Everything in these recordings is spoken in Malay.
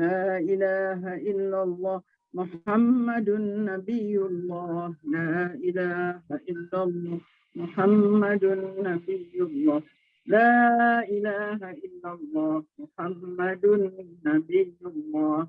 لا إله إلا الله محمد نبي الله لا إله إلا الله محمد نبي الله لا إله إلا الله محمد نبي الله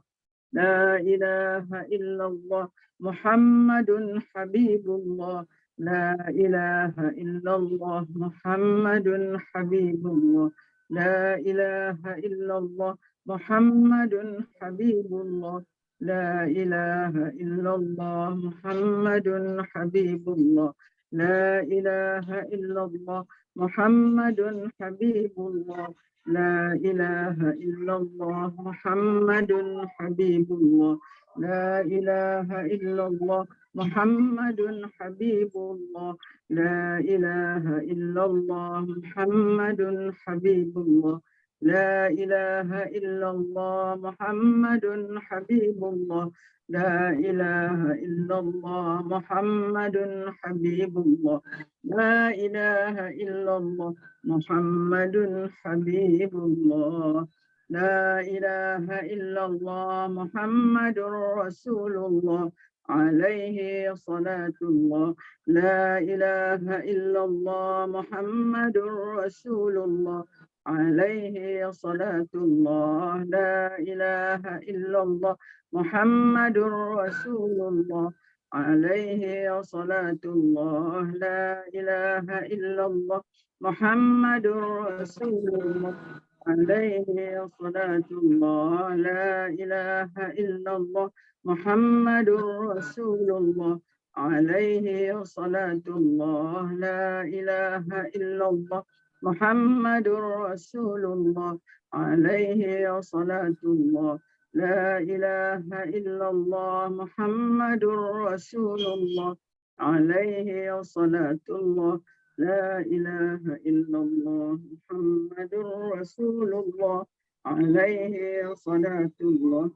لا إله إلا الله محمد حبيب الله لا إله إلا الله محمد حبيب الله لا إله إلا الله محمد حبيب الله لا إله إلا الله محمد حبيب الله لا إله إلا الله محمد حبيب الله لا إله إلا الله محمد حبيب الله لا إله إلا الله محمد حبيب الله لا إله إلا الله محمد حبيب الله لا إله إلا الله محمد حبيب الله لا إله إلا الله محمد حبيب الله لا إله إلا الله محمد حبيب الله لا إله إلا الله محمد رسول الله عليه صلاة الله لا إله إلا الله محمد رسول الله عليه صلاة الله لا إله إلا الله محمد رسول الله عليه صلاة الله لا إله إلا الله محمد رسول الله عليه صلاة الله لا إله إلا الله محمد رسول الله عليه صلاة الله لا إله إلا الله محمد رسول الله عليه صلاة الله لا إله إلا الله محمد رسول الله عليه صلاة الله لا إله إلا الله محمد رسول الله عليه صلاة الله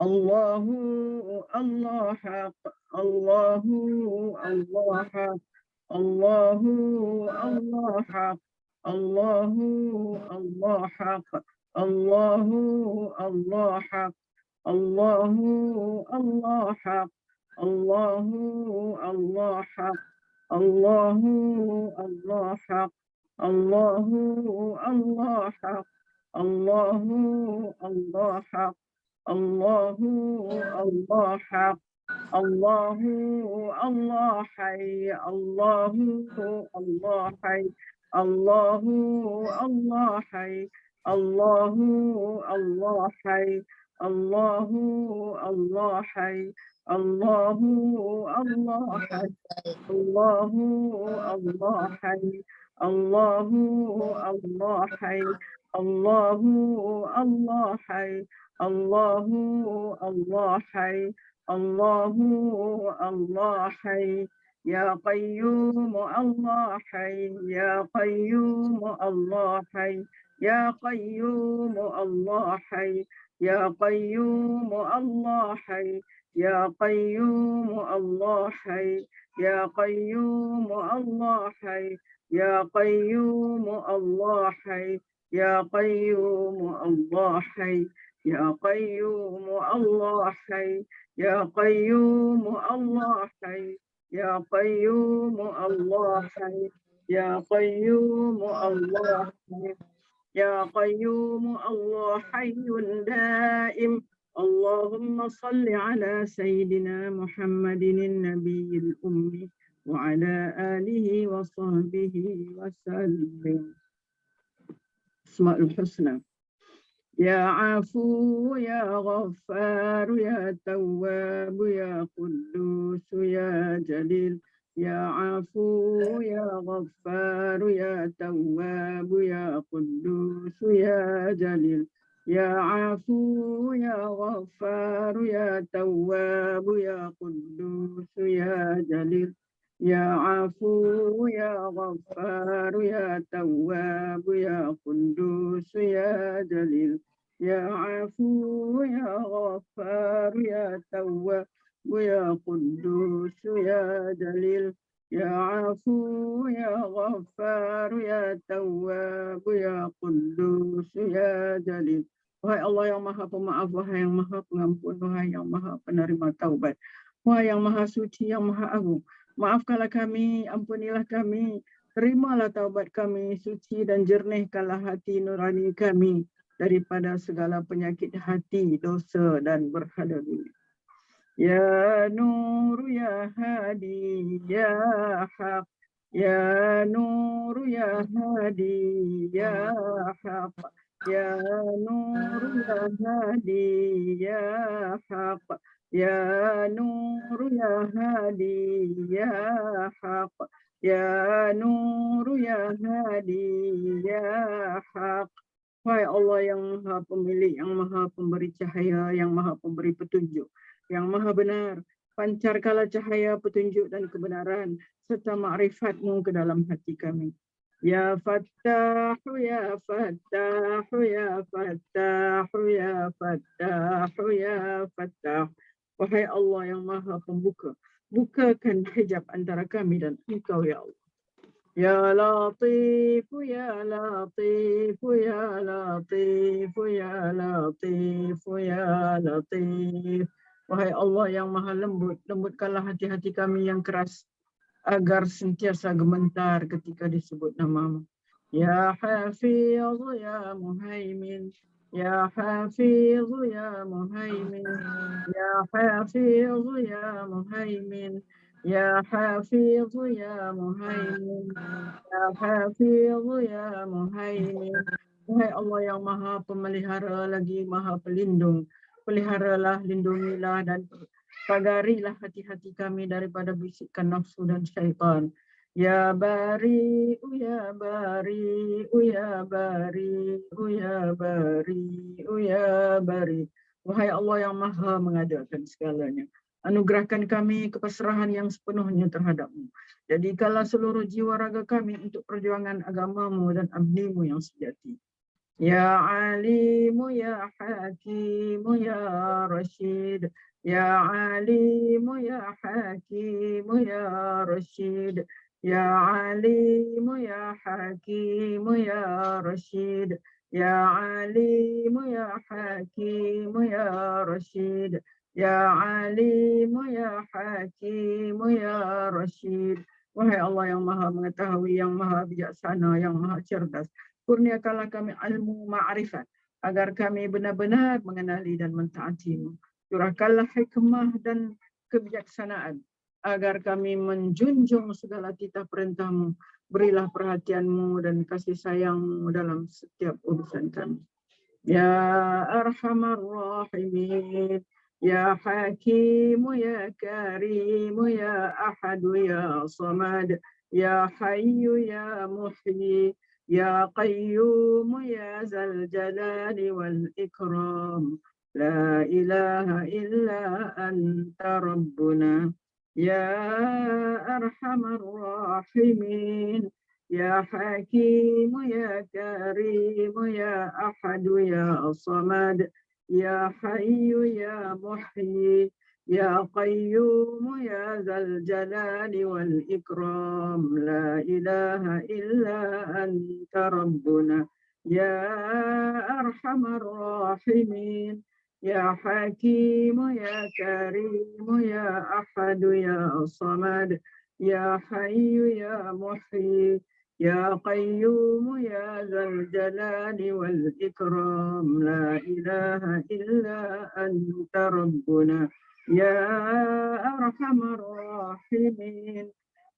الله الله حق الله الله حق الله الله حق الله الله حق الله الله حق الله الله حق الله الله حق الله الله حق الله الله حق الله الله حق الله الله حق الله الله حي الله الله حي الله الله حي الله الله حي الله الله حي الله الله حي الله الله حي الله الله حي الله الله حي الله الله حي الله الله حي يا قيوم الله حي يا قيوم الله حي يا قيوم الله حي يا قيوم الله حي يا قيوم الله حي يا قيوم الله حي يا قيوم الله حي يا قيوم الله حي يا قيوم الله حي يا قيوم الله حي يا قيوم الله حي يا قيوم الله حي يا قيوم الله حي دائم اللهم صل على سيدنا محمد النبي الأمي وعلى آله وصحبه وسلم. أسماء الحسنى يا عفو يا غفار يا تواب يا قدوس يا جليل يا عفو يا غفار يا تواب يا قدوس يا جليل يا عفو يا غفار يا تواب يا قدوس يا جليل يا عفو يا غفار يا تواب يا قدوس يا جليل يا عفو يا غفار يا تواب يا قدوس يا جليل يا عفو يا غفار يا تواب يا قدوس يا جليل Wahai Allah yang maha pemaaf, wahai yang maha pengampun, wahai yang maha penerima taubat, wahai yang maha suci, yang maha agung, maafkanlah kami, ampunilah kami, terimalah taubat kami, suci dan jernihkanlah hati nurani kami daripada segala penyakit hati, dosa dan berhala bumi. Ya Nur ya Hadi ya Haq, ya Nur ya Hadi ya Haq, ya Nur ya Hadi ya Haq, ya Nur ya Hadi ya Haq, ya Nur ya Hadi ya Haq. Wahai Allah yang maha pemilik, yang maha pemberi cahaya, yang maha pemberi petunjuk, yang maha benar, pancarkanlah cahaya petunjuk dan kebenaran serta ma'rifatmu ke dalam hati kami. Ya Fattahu, ya Fattahu, ya Fattahu, ya Fattahu, ya Fattah. Wahai Allah yang maha pembuka, bukakan hijab antara kami dan Engkau ya Allah. Ya Latif, ya Latif, ya Latif, ya Latif, ya Latif. Wahai Allah yang maha lembut, lembutkanlah hati-hati kami yang keras agar sentiasa gemetar ketika disebut namamu. Ya Hafiz, ya Muhaimin, ya Hafiz, ya Muhaimin, ya Hafiz, ya Muhaimin, ya Hafiz, ya Muhaimin, ya Hafiz, ya Muhaimin. Wahai Allah yang maha pemelihara lagi maha pelindung, peliharalah, lindungilah dan pagarilah hati-hati kami daripada bisikan nafsu dan syaitan. Ya Bari, ya Bari, ya Bari, ya Bari, ya Bari. Wahai Allah yang maha mengadakan segalanya, anugerahkan kami kepasrahan yang sepenuhnya terhadap-Mu. Jadikanlah seluruh jiwa raga kami untuk perjuangan agama-Mu dan abdi-Mu yang sejati. Ya Alimu, ya Hakimu, ya Rashid. Ya Alimu, ya Hakimu, ya Rashid. Ya Alimu, ya Hakimu, ya Rashid. Ya Alimu, ya Hakimu, ya Rashid. Ya Alimu, ya Hakimu, ya Rashid. Wahai Allah yang maha mengetahui, yang maha bijaksana, yang maha cerdas, kurniakanlah kami ilmu ma'rifat agar kami benar-benar mengenali dan mentaati-Mu. Curahkanlah hikmah dan kebijaksanaan agar kami menjunjung segala titah perintah-Mu. Berilah perhatian-Mu dan kasih sayang-Mu dalam setiap urusan kami. Ya Arhamar Rahimin, Ya Hakimu, Ya Karimu, Ya Ahadu, Ya Samad, Ya Hayyu, Ya Muhyi, Ya Qayyumu, Ya Zal Jalali wal Ikram. La ilaha illa anta Rabbuna. Ya Arhamar Rahimin, Ya Hakim, Ya Karim, Ya Ahad, Ya Samad, Ya Hayyu, Ya Muhyi, Ya Qayyum, Ya Zal Jalali wal Ikram. La ilaha illa anta Rabbuna. Ya Arhamar Rahimin, Ya Hakim, Ya Karim, Ya Ahad, Ya Samad, Ya Hayyu, Ya Muhyi, Ya Qayyum, Ya Zal Jalali wal Ikram. La ilaha illa anta Rabbuna. Ya Arhamar Rahimin,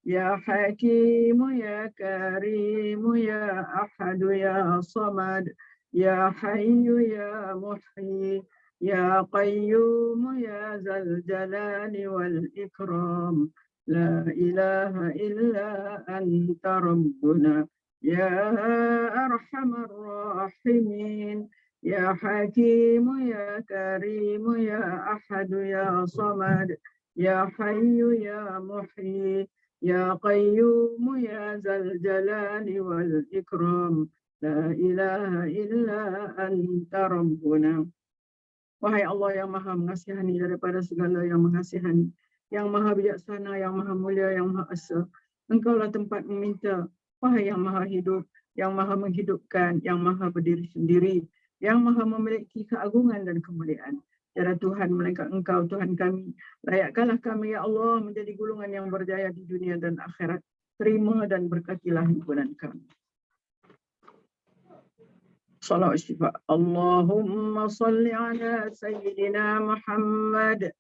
Ya Hakim, Ya Karim, Ya Ahad, Ya Samad, Ya Hayyu, Ya Muhyi, Ya Qayyum, Ya Zal Jalali wal Ikram. La ilaha illa anta Rabbuna. Ya Arhamar Rahimin, Ya Hakim, Ya Karim, Ya Ahad, Ya Samad, Ya Hayyu, Ya Muhyi, Ya Qayyum, Ya Zal Jalali wal Ikram. La ilaha illa anta Rabbuna. Wahai Allah yang maha mengasihani daripada segala yang mengasihani, yang maha bijaksana, yang maha mulia, yang maha esa. Engkaulah tempat meminta. Wahai yang maha hidup, yang maha menghidupkan, yang maha berdiri sendiri, yang maha memiliki keagungan dan kemuliaan. Tiada Tuhan melainkan Engkau, Tuhan kami. Layakkanlah kami, ya Allah, menjadi gulungan yang berjaya di dunia dan akhirat. Terima dan berkatilah himpunan kami. Salawat syifa. Allahumma salli ala Sayyidina Muhammad.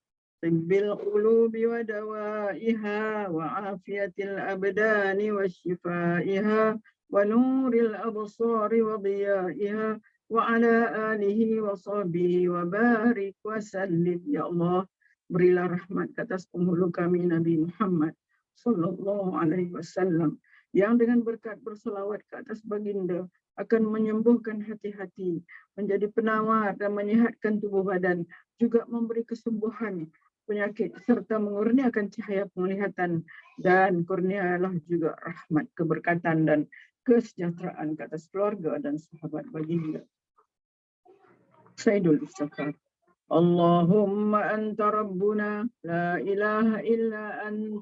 Tibbil qulubi wa dawaiha wa afiyatil abdani wa shifaiha wa nuril absari wa diyaiha wa ala alihi wa sahbihi wa barik wa sallim. Ya Allah, berilah rahmat ke atas penghulu kami Nabi Muhammad sallallahu alaihi wasallam yang dengan berkat berselawat ke atas baginda akan menyembuhkan hati-hati, menjadi penawar dan menyihatkan tubuh badan, juga memberi kesembuhan penyakit serta mengurniakan cahaya penglihatan, dan kurnialah juga rahmat, keberkatan dan kesejahteraan ke atas keluarga dan sahabat baginda. Sayyidul Istighfar. Allahumma anta rabbuna la ilaha illa ant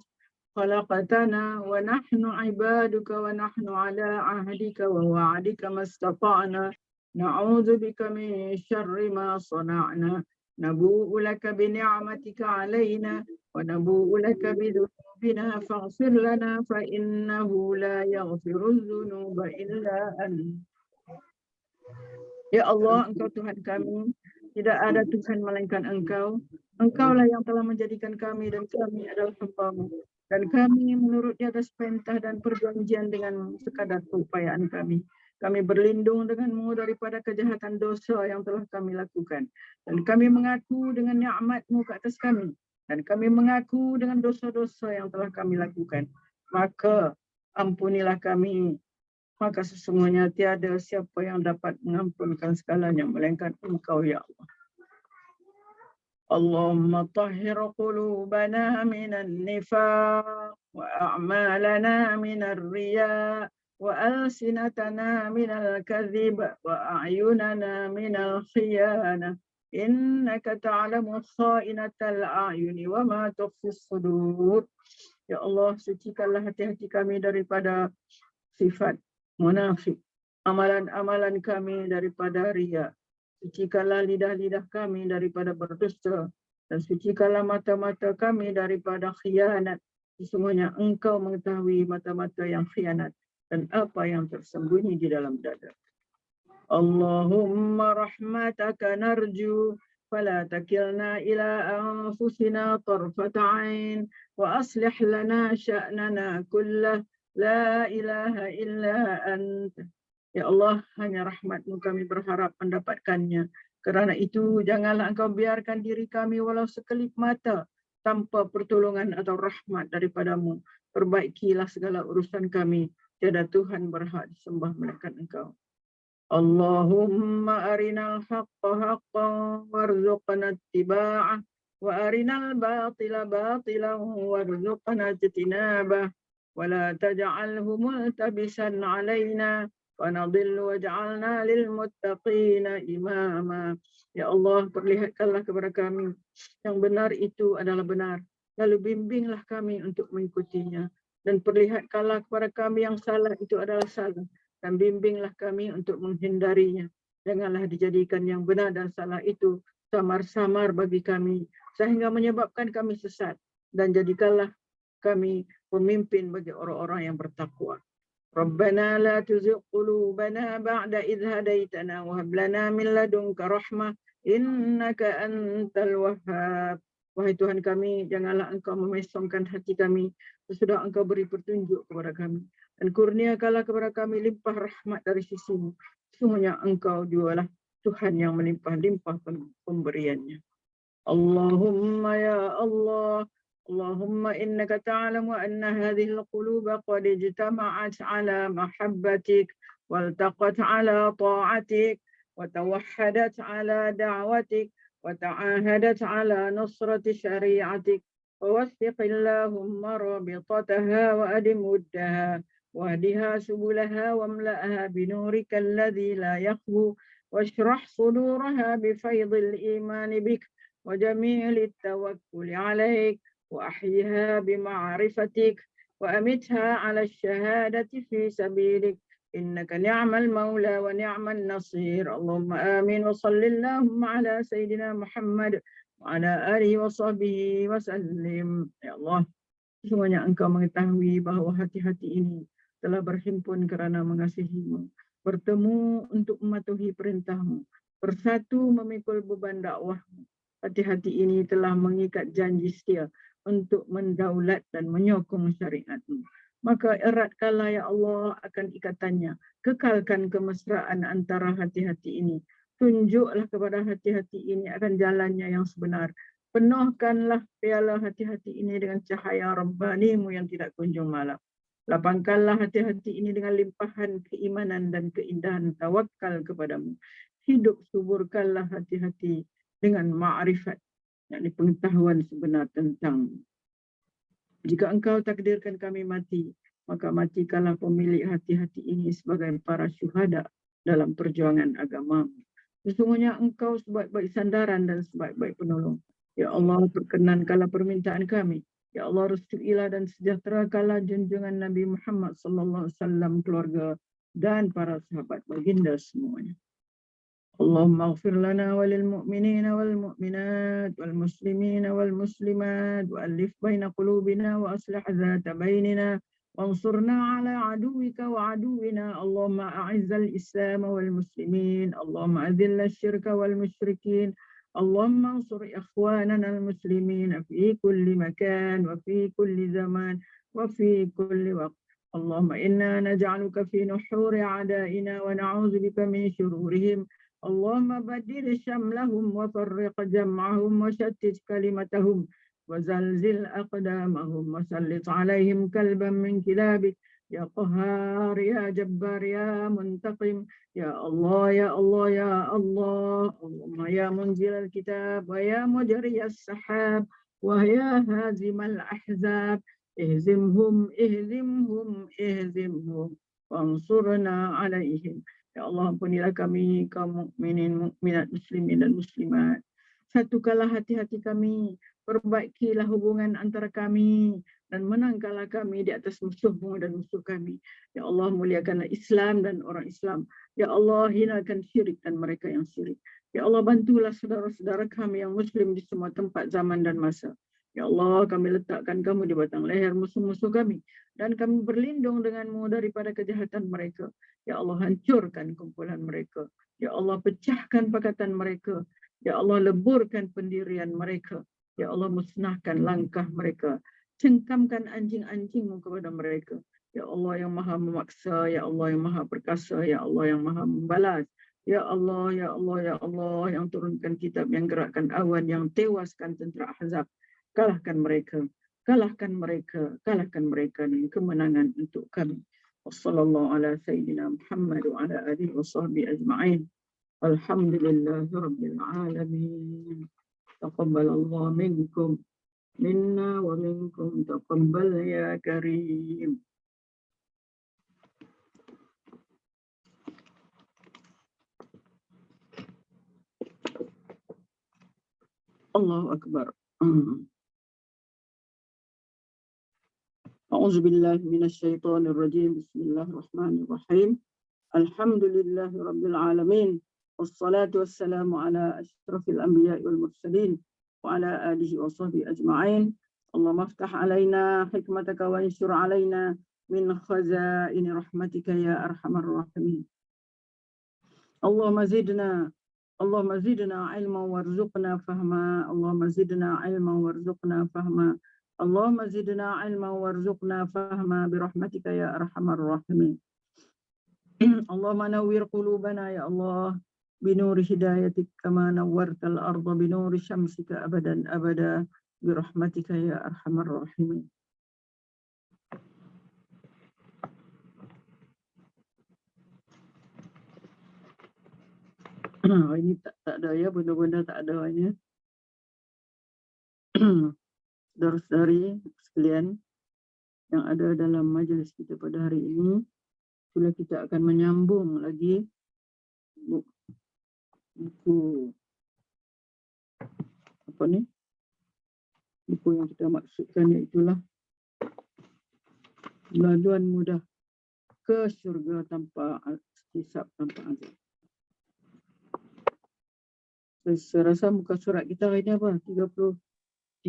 khalaqtana wa nahnu ibaduka wa nahnu ala ahdika wa wa'dika mastata'na na'udzu bika min syarri ma sana'na nabu'u laka bi ni'matika 'alaina wa nabu'u laka bi dhunubina faghfir lana fa innahu la yaghfiru dhunuba illa anta. Ya Allah, Engkau Tuhan kami, tidak ada Tuhan melainkan Engkau. Engkaulah yang telah menjadikan kami dan kami adalah hamba-Mu. Dan kami menurut di atas perintah dan perjanjian dengan sekadar keupayaan kami. Kami berlindung denganmu daripada kejahatan dosa yang telah kami lakukan. Dan kami mengaku dengan nikmat-Mu ke atas kami. Dan kami mengaku dengan dosa-dosa yang telah kami lakukan. Maka ampunilah kami. Maka sesungguhnya tiada siapa yang dapat mengampunkan segalanya melainkan Engkau, ya Allah. Allahumma tahhir qulubana minan nifaq wa a'malana minar riya wa alsinatana minal kadhib wa a'yunana minal khiyana. Innaka ta'lamu kha'inatal a'yuni wa ma tukhfis sudur. Ya Allah, sucikanlah hati-hati kami daripada sifat munafik, amalan-amalan kami daripada riya. Sucikanlah lidah-lidah kami daripada berdusta, dan sucikanlah mata-mata kami daripada khianat. Sesungguhnya Engkau mengetahui mata-mata yang khianat dan apa yang tersembunyi di dalam dada. Allahumma rahmataka narju fala takilna ila anfusina tarfata ain wa aslih lana sya'nana kullah. La ilaha illa anta. Ya Allah, hanya rahmat-Mu kami berharap mendapatkannya. Kerana itu, janganlah Engkau biarkan diri kami walau sekelip mata tanpa pertolongan atau rahmat daripada-Mu. Perbaikilah segala urusan kami. Tiada Tuhan berhak disembah melainkan Engkau. Allahumma arinal haqqa haqqan warzuqna ittiba'ah wa arinal batila batilan warzuqna ijtinabah. ولا تجعله ملتبسا علينا ونضل واجعلنا للمتقين إماما. Ya Allah, perlihatkanlah kepada kami yang benar itu adalah benar, lalu bimbinglah kami untuk mengikutinya, dan perlihatkanlah kepada kami yang salah itu adalah salah, dan bimbinglah kami untuk menghindarinya. Janganlah dijadikan yang benar dan salah itu samar-samar bagi kami sehingga menyebabkan kami sesat, dan jadikanlah kami pemimpin bagi orang-orang yang bertakwa. Rabbana la tuzigh qulubana ba'da idh hadaitana wa hab lana min ladunka rahmah innaka antal wahhab. Wahai Tuhan kami, janganlah Engkau memesongkan hati kami sesudah Engkau beri petunjuk kepada kami, dan kurniakanlah kepada kami limpah rahmat dari sisi-Mu. Sesungguhnya Engkau jualah Tuhan yang melimpah-limpah pemberiannya. Allahumma ya Allah, اللهم إنك تعلم أن هذه القلوب قد اجتمعت على محبتك والتقت على طاعتك وتوحدت على دعوتك وتعاهدت على نصرة شريعتك ووثق اللهم رابطتها وأدم ودها واهدها سبلها واملأها بنورك الذي لا يخبو واشرح صدورها بفيض الإيمان بك وجميل التوكل عليك وأحيها بمعرفتك وأمتها على الشهادة في سبيلك إنك نعم المولى ونعم النصير. اللهم آمين وصل اللهم على سيدنا محمد وعلى آله وصحبه وسلم. Ya Allah, sesungguhnya Engkau mengetahui bahwa hati-hati ini telah berhimpun kerana mengasihi-Mu, bertemu untuk mematuhi perintah-Mu, bersatu memikul beban dakwah-Mu. Hati-hati ini telah mengikat janji setia untuk mendaulat dan menyokong syariat-Mu. Maka eratkanlah ya Allah akan ikatannya, kekalkan kemesraan antara hati-hati ini. Tunjuklah kepada hati-hati ini akan jalannya yang sebenar. Penuhkanlah piala hati-hati ini dengan cahaya Rabbani-Mu yang tidak kunjung malam. Lapangkanlah hati-hati ini dengan limpahan keimanan dan keindahan tawakal kepadamu. Hidup suburkanlah hati-hati dengan ma'rifat, yakni pengetahuan sebenar tentang. Jika Engkau takdirkan kami mati, maka matikanlah pemilik hati-hati ini sebagai para syuhada dalam perjuangan agama-Mu. Sesungguhnya Engkau sebaik-baik sandaran dan sebaik-baik penolong. Ya Allah, perkenankanlah permintaan kami. Ya Allah, restuilah dan sejahterakanlah junjungan Nabi Muhammad SAW, keluarga dan para sahabat baginda semuanya. Allahumma ighfir lana walil mu'minina wal mu'minat wal muslimina wal muslimat wa alif baina qulubina wa aslih dhata bainina وانصرنا على عدوك وعدونا اللهم أعز الإسلام والمسلمين اللهم أذل الشرك والمشركين اللهم انصر إخواننا المسلمين في كل مكان وفي كل زمان وفي كل وقت اللهم إنا نجعلك في نحور أعدائنا ونعوذ بك من شرورهم اللهم بدل شملهم وفرق جمعهم وشتت كلمتهم وزلزل أقدامهم وسلط عليهم كلبا من كلابك يا قهار يا جبار يا منتقم يا الله يا الله يا الله اللهم يا منزل الكتاب ويا مجري السحاب ويا هازم الأحزاب اهزمهم اهزمهم اهزمهم وانصرنا عليهم. Ya Allah, ampunilah kami kaum mukminin, mukminat, muslimin dan muslimat. Satukanlah hati-hati kami, perbaikilah hubungan antara kami, dan menangkanlah kami di atas musuhmu dan musuh kami. Ya Allah, muliakanlah Islam dan orang Islam. Ya Allah, hinakan syirik dan mereka yang syirik. Ya Allah, bantulah saudara-saudara kami yang muslim di semua tempat, zaman dan masa. Ya Allah, kami letakkan kamu di batang leher musuh-musuh kami, dan kami berlindung denganmu daripada kejahatan mereka. Ya Allah, hancurkan kumpulan mereka. Ya Allah, pecahkan pakatan mereka. Ya Allah, leburkan pendirian mereka. Ya Allah, musnahkan langkah mereka. Cengkamkan anjing-anjingmu kepada mereka. Ya Allah yang maha memaksa, Ya Allah yang maha perkasa, Ya Allah yang maha membalas. Ya Allah, Ya Allah, Ya Allah yang turunkan kitab, yang gerakkan awan, yang tewaskan tentera Ahzab. Kalahkan mereka, kalahkan mereka, kalahkan mereka, dan kemenangan untuk kami. Wassallallahu ala sayyidina Muhammad wa ala alihi wa sahbihi ajma'in. Alhamdulillahi rabbil alamin. Taqabbalallahu minkum minna wa minkum taqabbal ya karim. Allahu akbar. A'udzu billahi minasyaitonir rajim. Bismillahirrahmanirrahim. Alhamdulillahi rabbil alamin. Wassalatu wassalamu ala asyrafil anbiya'i wal mursalin wa ala alihi wa sahbihi ajma'in. Allahumma aftah alaina hikmataka wa anshur alaina min khazaini rahmatika ya arhamar rahimin. Allahumma zidna ilma warzuqna fahma. Allahumma zidna ilma warzuqna fahma. Allahumma zidna ilma warzuqna fahma birahmatika ya arhamar rahimin. Allahumma nawwir qulubana ya Allah binuri hidayatik kama nawwartal arda binuri syamsika abadan abada birahmatika ya arhamar rahimin. Ini tak ada ya, benda-benda tak ada ini. Saudara-saudari sekalian yang ada dalam majlis kita pada hari ini, itulah kita akan menyambung lagi buku apa ni? Buku yang kita maksudkan, iaitulah Laluan Mudah ke syurga tanpa hisab, tanpa azab. Saya rasa muka surat kita hari ni apa? 33.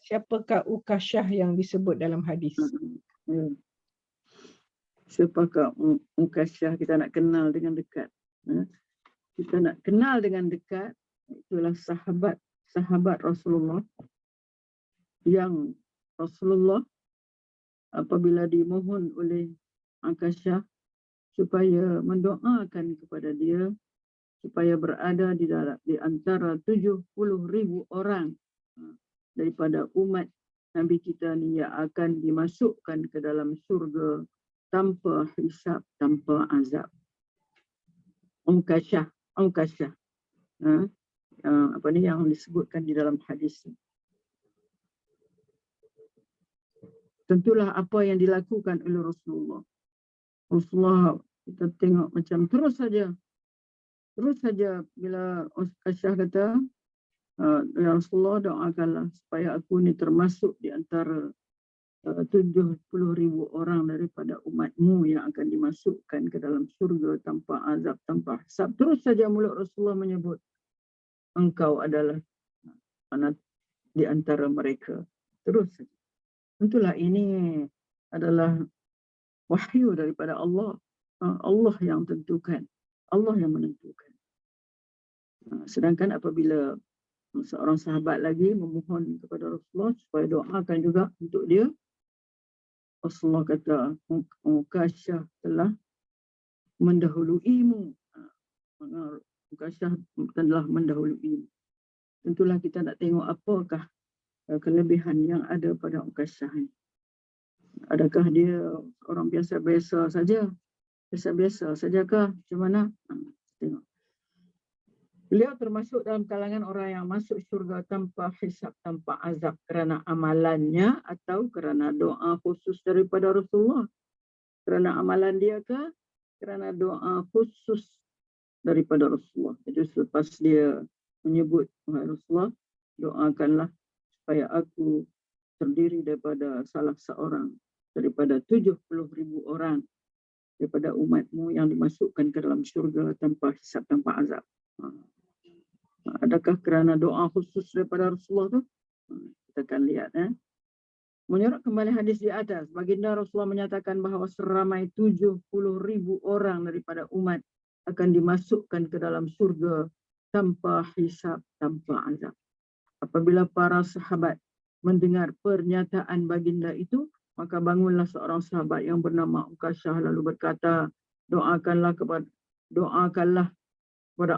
Siapakah Ukasyah yang disebut dalam hadis? Ya. Siapakah Ukasyah, kita nak kenal dengan dekat. Kita nak kenal dengan dekat, itulah sahabat Rasulullah yang Rasulullah apabila dimohon oleh Ukasyah supaya mendoakan kepada dia supaya berada di antara 70,000 orang daripada umat Nabi kita ni yang akan dimasukkan ke dalam syurga tanpa hisab, tanpa azab. Ukasyah. Apa ni yang disebutkan di dalam hadis. Tentulah apa yang dilakukan oleh Rasulullah. Rasulullah kita tengok macam terus saja bila Ukasyah kata, ya Rasulullah, doakanlah supaya aku ni termasuk di antara 70,000 orang daripada umatmu yang akan dimasukkan ke dalam syurga tanpa azab, tanpa hisab. Terus saja mulut Rasulullah menyebut, engkau adalah di antara mereka. Terus saja. Tentulah ini adalah wahyu daripada Allah. Allah yang tentukan. Allah yang menentukan. Sedangkan apabila seorang sahabat lagi memohon kepada Rasulullah supaya doakan juga untuk dia, Rasulullah kata, Ukasyah telah mendahuluimu. Ukasyah telah mendahuluimu. Tentulah kita nak tengok apakah kelebihan yang ada pada Ukasyah ini. Adakah dia orang biasa-biasa saja? Biasa-biasa sajakah? Macam mana? Tengok. Beliau termasuk dalam kalangan orang yang masuk syurga tanpa hisab, tanpa azab kerana amalannya atau kerana doa khusus daripada Rasulullah. Kerana amalan dia ke? Kerana doa khusus daripada Rasulullah. Jadi selepas dia menyebut, Rasulullah, doakanlah supaya aku terdiri daripada salah seorang daripada 70,000 orang daripada umatmu yang dimasukkan ke dalam syurga tanpa hisab, tanpa azab. Adakah kerana doa khusus daripada Rasulullah tu? Kita akan lihat. Menurut kembali hadis di atas, baginda Rasulullah menyatakan bahawa seramai 70,000 orang daripada umat akan dimasukkan ke dalam syurga tanpa hisab, tanpa azab. Apabila para sahabat mendengar pernyataan baginda itu, maka bangunlah seorang sahabat yang bernama Ukasyah lalu berkata, doakanlah kepada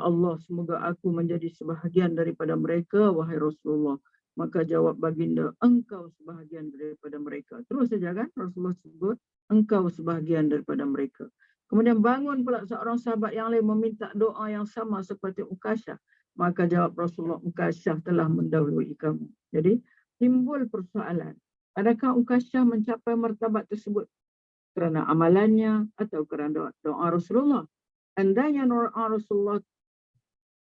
Allah, semoga aku menjadi sebahagian daripada mereka, wahai Rasulullah. Maka jawab baginda, engkau sebahagian daripada mereka. Terus saja kan Rasulullah sebut, engkau sebahagian daripada mereka. Kemudian bangun pula seorang sahabat yang lain meminta doa yang sama seperti Ukasyah. Maka jawab Rasulullah, Ukasyah telah mendahului kamu. Jadi timbul persoalan, adakah Ukasyah mencapai martabat tersebut kerana amalannya atau kerana doa Rasulullah? Andainya doa Rasulullah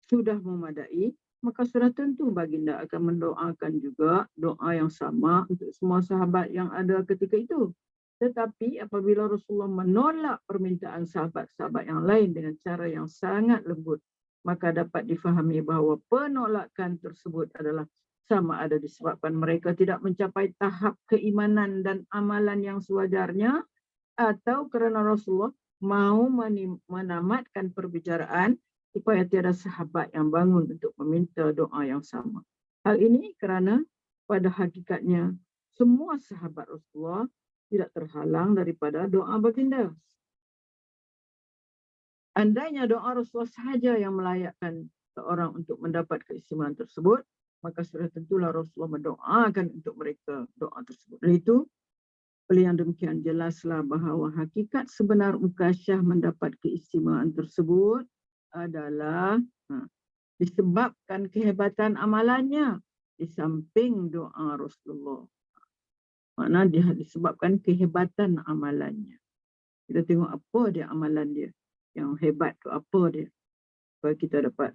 sudah memadai, maka sudah tentu baginda akan mendoakan juga doa yang sama untuk semua sahabat yang ada ketika itu. Tetapi apabila Rasulullah menolak permintaan sahabat-sahabat yang lain dengan cara yang sangat lembut, maka dapat difahami bahawa penolakan tersebut adalah sama ada disebabkan mereka tidak mencapai tahap keimanan dan amalan yang sewajarnya, atau kerana Rasulullah mahu menamatkan perbicaraan supaya tiada sahabat yang bangun untuk meminta doa yang sama. Hal ini kerana pada hakikatnya semua sahabat Rasulullah tidak terhalang daripada doa baginda. Andainya doa Rasulullah sahaja yang melayakkan seorang untuk mendapat keistimewaan tersebut, maka sudah tentulah Rasulullah mendoakan untuk mereka doa tersebut. Oleh itu, oleh yang demikian jelaslah bahawa hakikat sebenar Ukasyah mendapat keistimewaan tersebut adalah disebabkan kehebatan amalannya di samping doa Rasulullah. Maknanya dia disebabkan kehebatan amalannya. Kita tengok apa dia amalan dia yang hebat tu, apa dia, supaya kita dapat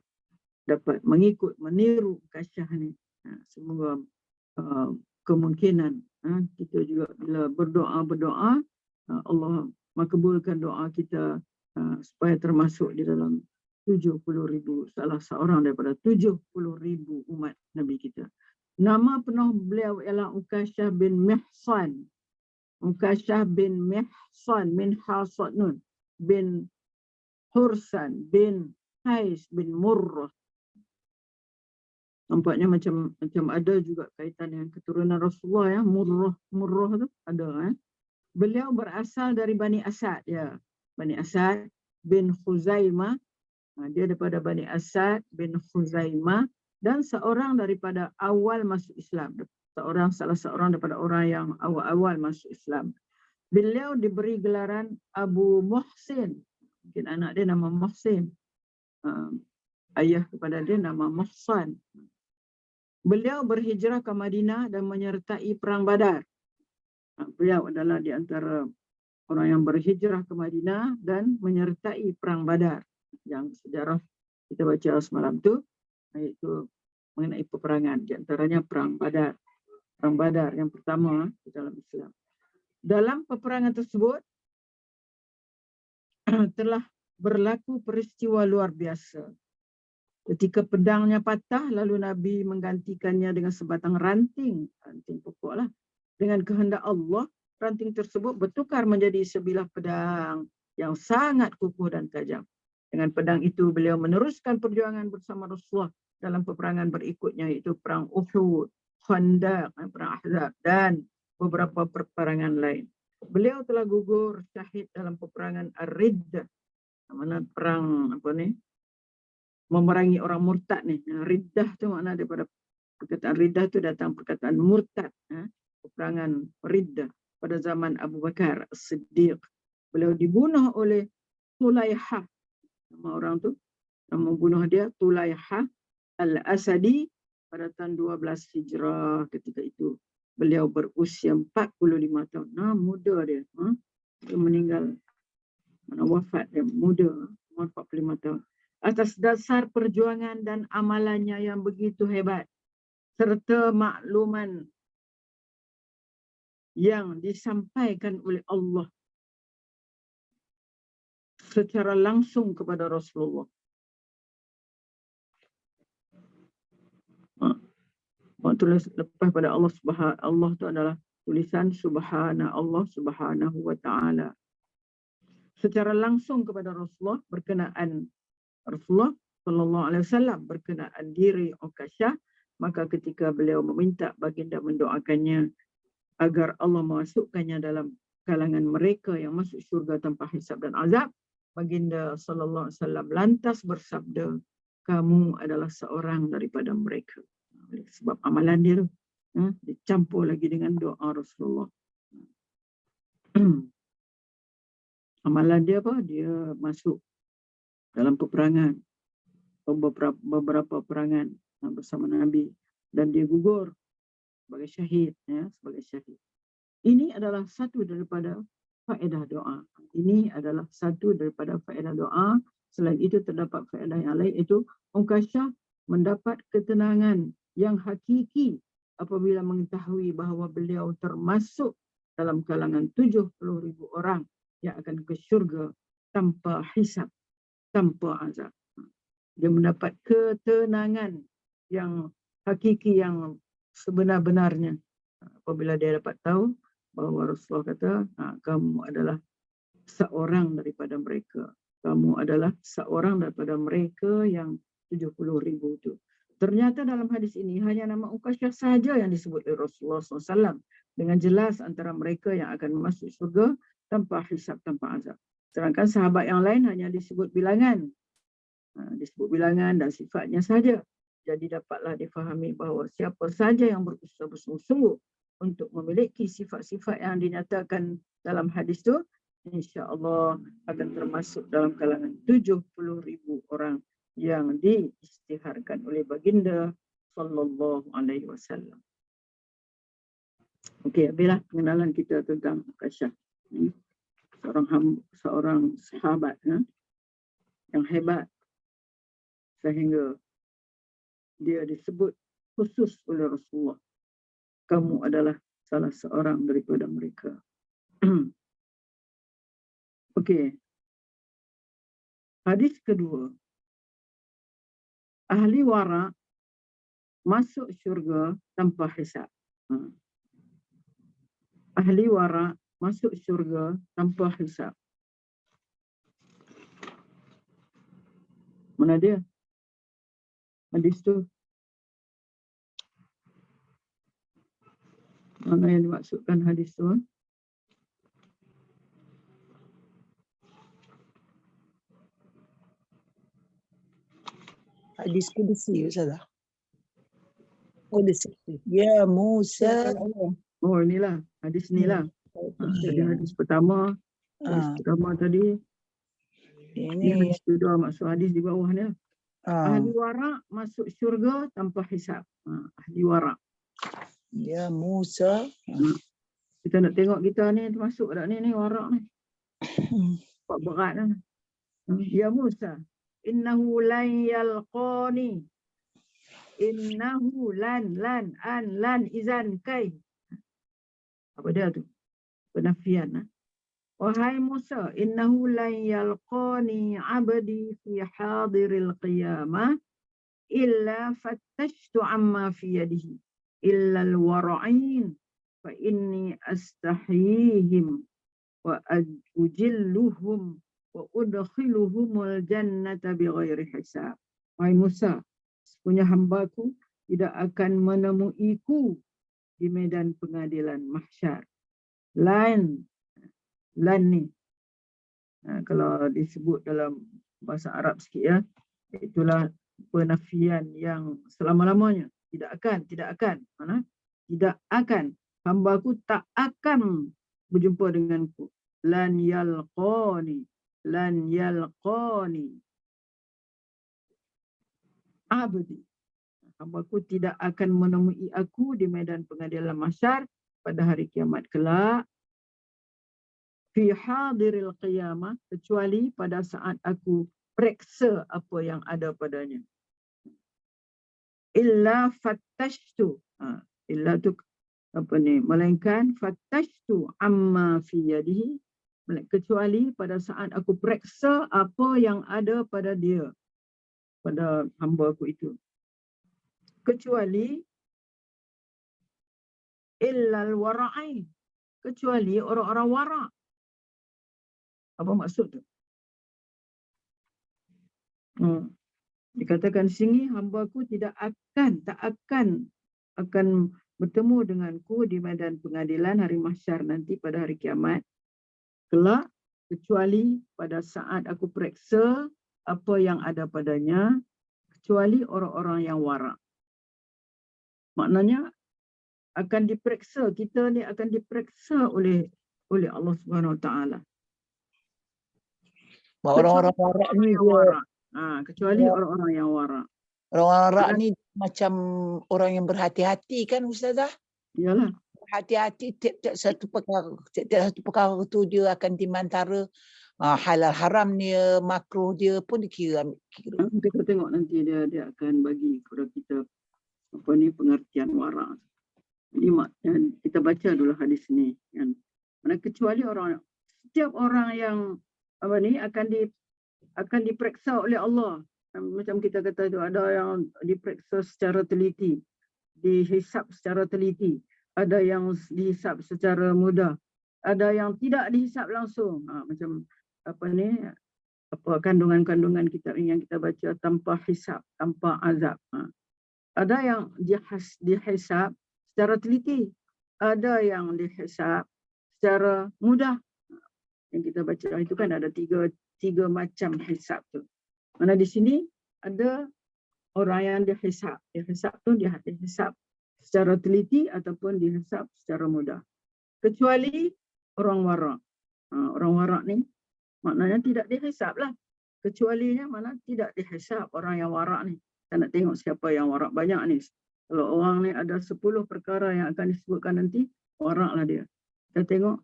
mengikut, meniru Ukasyah ni. Semoga kemungkinan kita juga bila berdoa Allah makbulkan doa kita supaya termasuk di dalam 70.000, salah seorang daripada 70.000 umat Nabi kita. Nama penuh beliau ialah Ukasyah bin Mihsan. Ukasyah bin Mihsan min Hasadnun bin Hursan bin Hais bin Murrah. Nampaknya macam ada juga kaitan dengan keturunan Rasulullah ya. Murrah tu ada. Beliau berasal dari Bani Asad ya. Bani Asad bin Khuzaimah. Dia daripada Bani Asad bin Khuzaimah dan seorang daripada awal masuk Islam. Salah seorang daripada orang yang awal-awal masuk Islam. Beliau diberi gelaran Abu Muhsin. Mungkin anak dia nama Muhsin. Ayah kepada dia nama Muhsan. Beliau berhijrah ke Madinah dan menyertai perang Badar. Beliau adalah di antara orang yang berhijrah ke Madinah dan menyertai perang Badar. Yang sejarah kita baca semalam tu, iaitu mengenai peperangan. Di antaranya perang Badar. Perang Badar yang pertama di dalam Islam. Dalam peperangan tersebut telah berlaku peristiwa luar biasa. Ketika pedangnya patah, lalu Nabi menggantikannya dengan sebatang ranting pokok lah. Dengan kehendak Allah, ranting tersebut bertukar menjadi sebilah pedang yang sangat kukuh dan tajam. Dengan pedang itu, beliau meneruskan perjuangan bersama Rasulullah dalam peperangan berikutnya, iaitu perang Uhud, Khandaq, perang Ahzab dan beberapa peperangan lain. Beliau telah gugur syahid dalam peperangan Ar-Riddah, mana perang memerangi orang murtad ni. Riddah tu makna daripada perkataan riddah tu datang perkataan murtad. Peperangan Riddah pada zaman Abu Bakar As-Siddiq. Beliau dibunuh oleh Tulaihah. Nama orang tu, nama bunuh dia Tulaihah Al-Asadi pada tahun 12 Hijrah. Ketika itu beliau berusia 45 tahun. Muda dia. Dia meninggal, wafat dia muda, umur 45 tahun. Atas dasar perjuangan dan amalannya yang begitu hebat, serta makluman yang disampaikan oleh Allah secara langsung kepada Rasulullah. Tulis lepas pada Allah Subhanahu, Allah itu adalah tulisan Subhana Allah Subhanahu wa Ta'ala. Secara langsung kepada Rasulullah berkenaan Rasulullah Sallallahu Alaihi Wasallam berkenaan diri Ukasyah, maka ketika beliau meminta baginda mendoakannya agar Allah memasukkannya dalam kalangan mereka yang masuk syurga tanpa hisab dan azab, baginda Sallallahu Alaihi Wasallam lantas bersabda, kamu adalah seorang daripada mereka. Sebab amalan dia tu dicampur lagi dengan doa Rasulullah. Amalan dia apa? Dia masuk dalam peperangan, beberapa peperangan bersama Nabi, dan dia gugur sebagai syahid, sebagai syahid. Ini adalah satu daripada faedah doa. Ini adalah satu daripada faedah doa. Selain itu terdapat faedah yang lain, iaitu Ukasyah mendapat ketenangan yang hakiki apabila mengetahui bahawa beliau termasuk dalam kalangan 70.000 orang yang akan ke syurga tanpa hisab, tanpa azab. Dia mendapat ketenangan yang hakiki, yang sebenar-benarnya apabila dia dapat tahu bahawa Rasulullah kata, kamu adalah seorang daripada mereka. Kamu adalah seorang daripada mereka yang 70.000 itu. Ternyata dalam hadis ini hanya nama Ukasyah sahaja yang disebut oleh Rasulullah SAW dengan jelas antara mereka yang akan masuk surga tanpa hisab, tanpa azab. Sedangkan sahabat yang lain hanya disebut bilangan. Disebut bilangan dan sifatnya saja. Jadi dapatlah difahami bahawa siapa saja yang berusaha bersungguh-sungguh untuk memiliki sifat-sifat yang dinyatakan dalam hadis itu, insya-Allah akan termasuk dalam kalangan 70.000 orang yang diisytiharkan oleh baginda sallallahu alaihi wasallam. Okey, habislah pengenalan kita tentang Ukasyah. Seorang sahabat yang hebat sehingga dia disebut khusus oleh Rasulullah kamu adalah salah seorang daripada mereka. Okey. Hadis kedua. Ahli wara' masuk syurga tanpa hisab. Ahli wara' masuk syurga tanpa hisab. Mana dia? Hadis tu. Mana yang dimaksudkan hadis tu? Hadis Qudsi Ustazah. Qudsi. Ya Musa. Oh, inilah. Hadis inilah. Jadi hadis pertama. Hadis pertama tadi. Ini Ini hadis kedua, maksud hadis di bawah ni. Ahli wara' masuk syurga tanpa hisab. Ahli wara'. Ya Musa. Kita nak tengok kita ni termasuk tak ni wara' ni. Buat berat kan. Ya Musa, innahu lan yalqani. Innahu lan izan kai. Apa dia tu? Penafian. Wahai Musa, innahu lan yalqani abdi fi hadiril qiyamah illa fattashtu amma fi yadihi illa al-wara'in fa inni astahihim wa ujilluhum wa udkhiluhumul jannata bighairi hisab. Wahai Musa, sesungguhnya hambaku tidak akan menemuiku di medan pengadilan mahsyar. Lan ni. Kalau disebut dalam bahasa Arab sikit ya, itulah penafian yang selama-lamanya. Tidak akan. Mana? Tidak akan. Hambaku tak akan berjumpa denganku. Lan yalqani abdi. Hambaku tidak akan menemui aku di medan pengadilan mahsyar pada hari kiamat kelak. Fi hadiril qiyamah, kecuali pada saat aku periksa apa yang ada padanya. Illa fattashtu. Illa tu apa ni? Melainkan fattashtu amma fi yadihi, kecuali pada saat aku periksa apa yang ada pada dia, pada hamba aku itu. Kecuali illal wara'in, kecuali orang-orang wara'. Apa maksud tu? Dikatakan sini hamba-Ku tak akan bertemu denganku di medan pengadilan hari mahsyar nanti pada hari kiamat kelak, kecuali pada saat aku periksa apa yang ada padanya, kecuali orang-orang yang wara'. Maknanya akan diperiksa, kita ni akan diperiksa oleh Allah Subhanahu Wa Taala. Orang-orang warak ni dia kecuali orang-orang yang warak. Orang warak ni macam orang yang berhati-hati kan Ustazah? Iyalah. Berhati-hati tiap-tiap satu perkara tu dia akan dimantara halal haram dia, makruh dia pun dikira. Kita tengok nanti dia akan bagi kepada kita apa ni pengertian warak. Jadi kita baca dulu hadis ni kan. Mana kecuali setiap orang yang apa ni akan diperiksa oleh Allah. Macam kita kata itu, ada yang diperiksa secara teliti, dihisap secara teliti, ada yang dihisap secara mudah, ada yang tidak dihisap langsung. Macam apa ni, apa kandungan-kandungan kita yang kita baca tanpa hisap, tanpa azab. Ada yang dihisap secara teliti, ada yang dihisap secara mudah. Yang kita baca itu kan ada tiga macam hisap tu. Mana di sini ada orang yang dihisap. Dihisap tu dia dihisap secara teliti ataupun dihisap secara mudah. Kecuali orang warak. Orang warak ni maknanya tidak dihisap lah. Kecualinya mana tidak dihisap orang yang warak ni. Kita nak tengok siapa yang warak banyak ni. Kalau orang ni ada 10 perkara yang akan disebutkan nanti, warak lah dia. Kita tengok,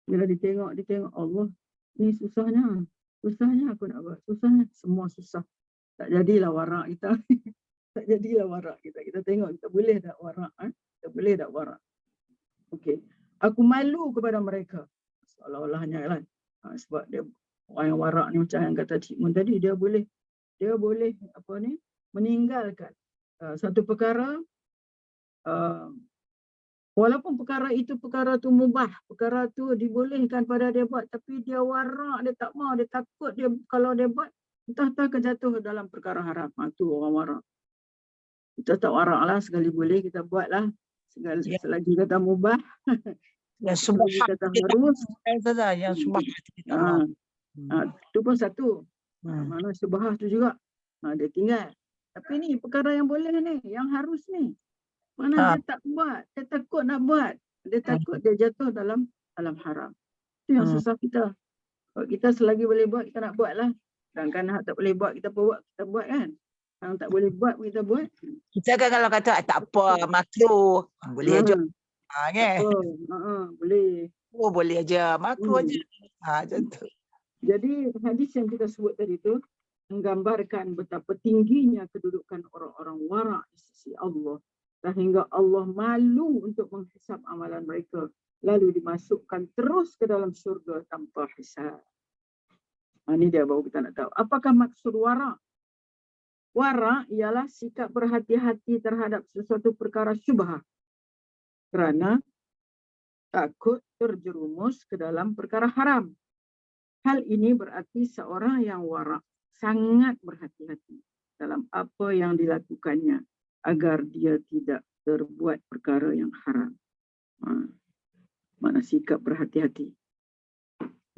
bila ditengok Allah, ni susahnya aku nak buat, susahnya, semua susah. Tak jadilah warak kita. Tak jadilah warak kita. Kita tengok kita boleh tak warak, kita boleh tak warak. Okey. Aku malu kepada mereka. Seolah-olahnya kan. Sebab dia orang yang warak ni macam yang kata Cik Mun tadi, dia boleh apa ni, meninggalkan satu perkara, walaupun perkara itu perkara tu mubah, perkara tu dibolehkan pada dia buat, tapi dia warak, dia tak mau, dia takut dia kalau dia buat entah-entah akan jatuh dalam perkara haram. Tu orang warak. Kita tak warak lah, sekali boleh kita buat lah. Ya. Selagi kata mubah, Yang selagi subahat kata dia tak harus. mau, Ustazah. Yang subahat dia tak mau. Tu pun satu. Mana syubhah tu juga. Dia tinggal. Tapi ni perkara yang boleh ni, yang harus ni. Mana dia tak buat, dia takut nak buat. Dia takut dia jatuh dalam haram. Itu yang susah kita. Kalau kita selagi boleh buat, kita nak buat lah. Sedangkan hak tak boleh buat, kita buat kan. Yang tak boleh buat, kita buat. Kita kan kalau kata tak apa, makruh. Boleh aja. Kan? Boleh. Oh, boleh aja. Makruh aja. Macam tu. Jadi hadis yang kita sebut tadi tu menggambarkan betapa tingginya kedudukan orang-orang warak di sisi Allah. Sehingga Allah malu untuk menghisap amalan mereka. Lalu dimasukkan terus ke dalam syurga tanpa hisab. Ini dia baru kita nak tahu. Apakah maksud warak? Warak ialah sikap berhati-hati terhadap sesuatu perkara syubhah. Kerana takut terjerumus ke dalam perkara haram. Hal ini berarti seorang yang warak sangat berhati-hati dalam apa yang dilakukannya agar dia tidak terbuat perkara yang haram. Mana sikap berhati-hati.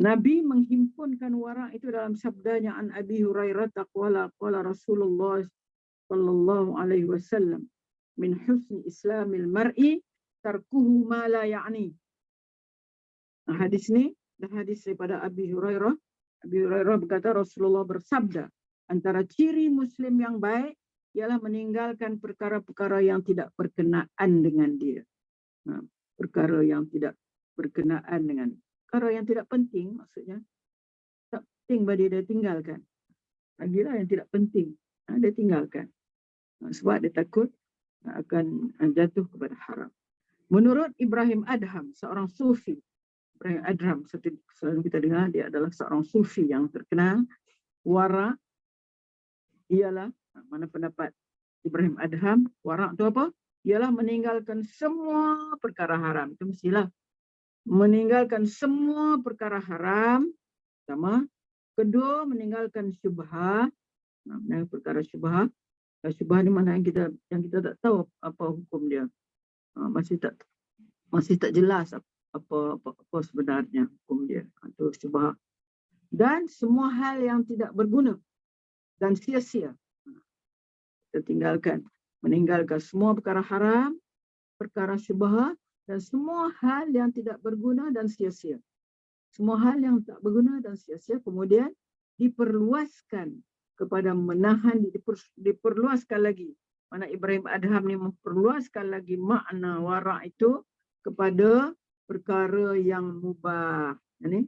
Nabi menghimpunkan warak itu dalam sabdanya an Abi Hurairah qala Rasulullah sallallahu alaihi wasallam min husni islamil mar'i tarkuhu ma la ya'ni. Hadis ni hadis daripada Abi Hurairah. Abi Hurairah berkata Rasulullah bersabda, antara ciri Muslim yang baik ialah meninggalkan perkara-perkara yang tidak berkenaan dengan dia. Perkara yang tidak berkenaan dengan perkara yang tidak penting, maksudnya tak penting bagi dia tinggalkan. Lagilah yang tidak penting, dia tinggalkan. Sebab dia takut akan jatuh kepada haram. Menurut Ibrahim Adham, seorang sufi, Ibrahim Adham, selalu kita dengar, dia adalah seorang sufi yang terkenal. Wara ialah, mana pendapat Ibrahim Adham, wara itu apa? Ialah meninggalkan semua perkara haram. Itu mestilah. Meninggalkan semua perkara haram, pertama. Kedua, meninggalkan syubhah. Perkara syubhah. Syubhah ni mana yang kita tak tahu apa hukum dia. Masih tak jelas apa sebenarnya hukum dia. Itu syubhah. Dan semua hal yang tidak berguna dan sia-sia. Kita tinggalkan. Meninggalkan semua perkara haram, perkara syubhah, dan semua hal yang tidak berguna dan sia-sia. Semua hal yang tak berguna dan sia-sia kemudian diperluaskan kepada menahan, diperluaskan lagi. Mana Ibrahim Adham ni memperluaskan lagi makna warak itu kepada perkara yang mubah. Ini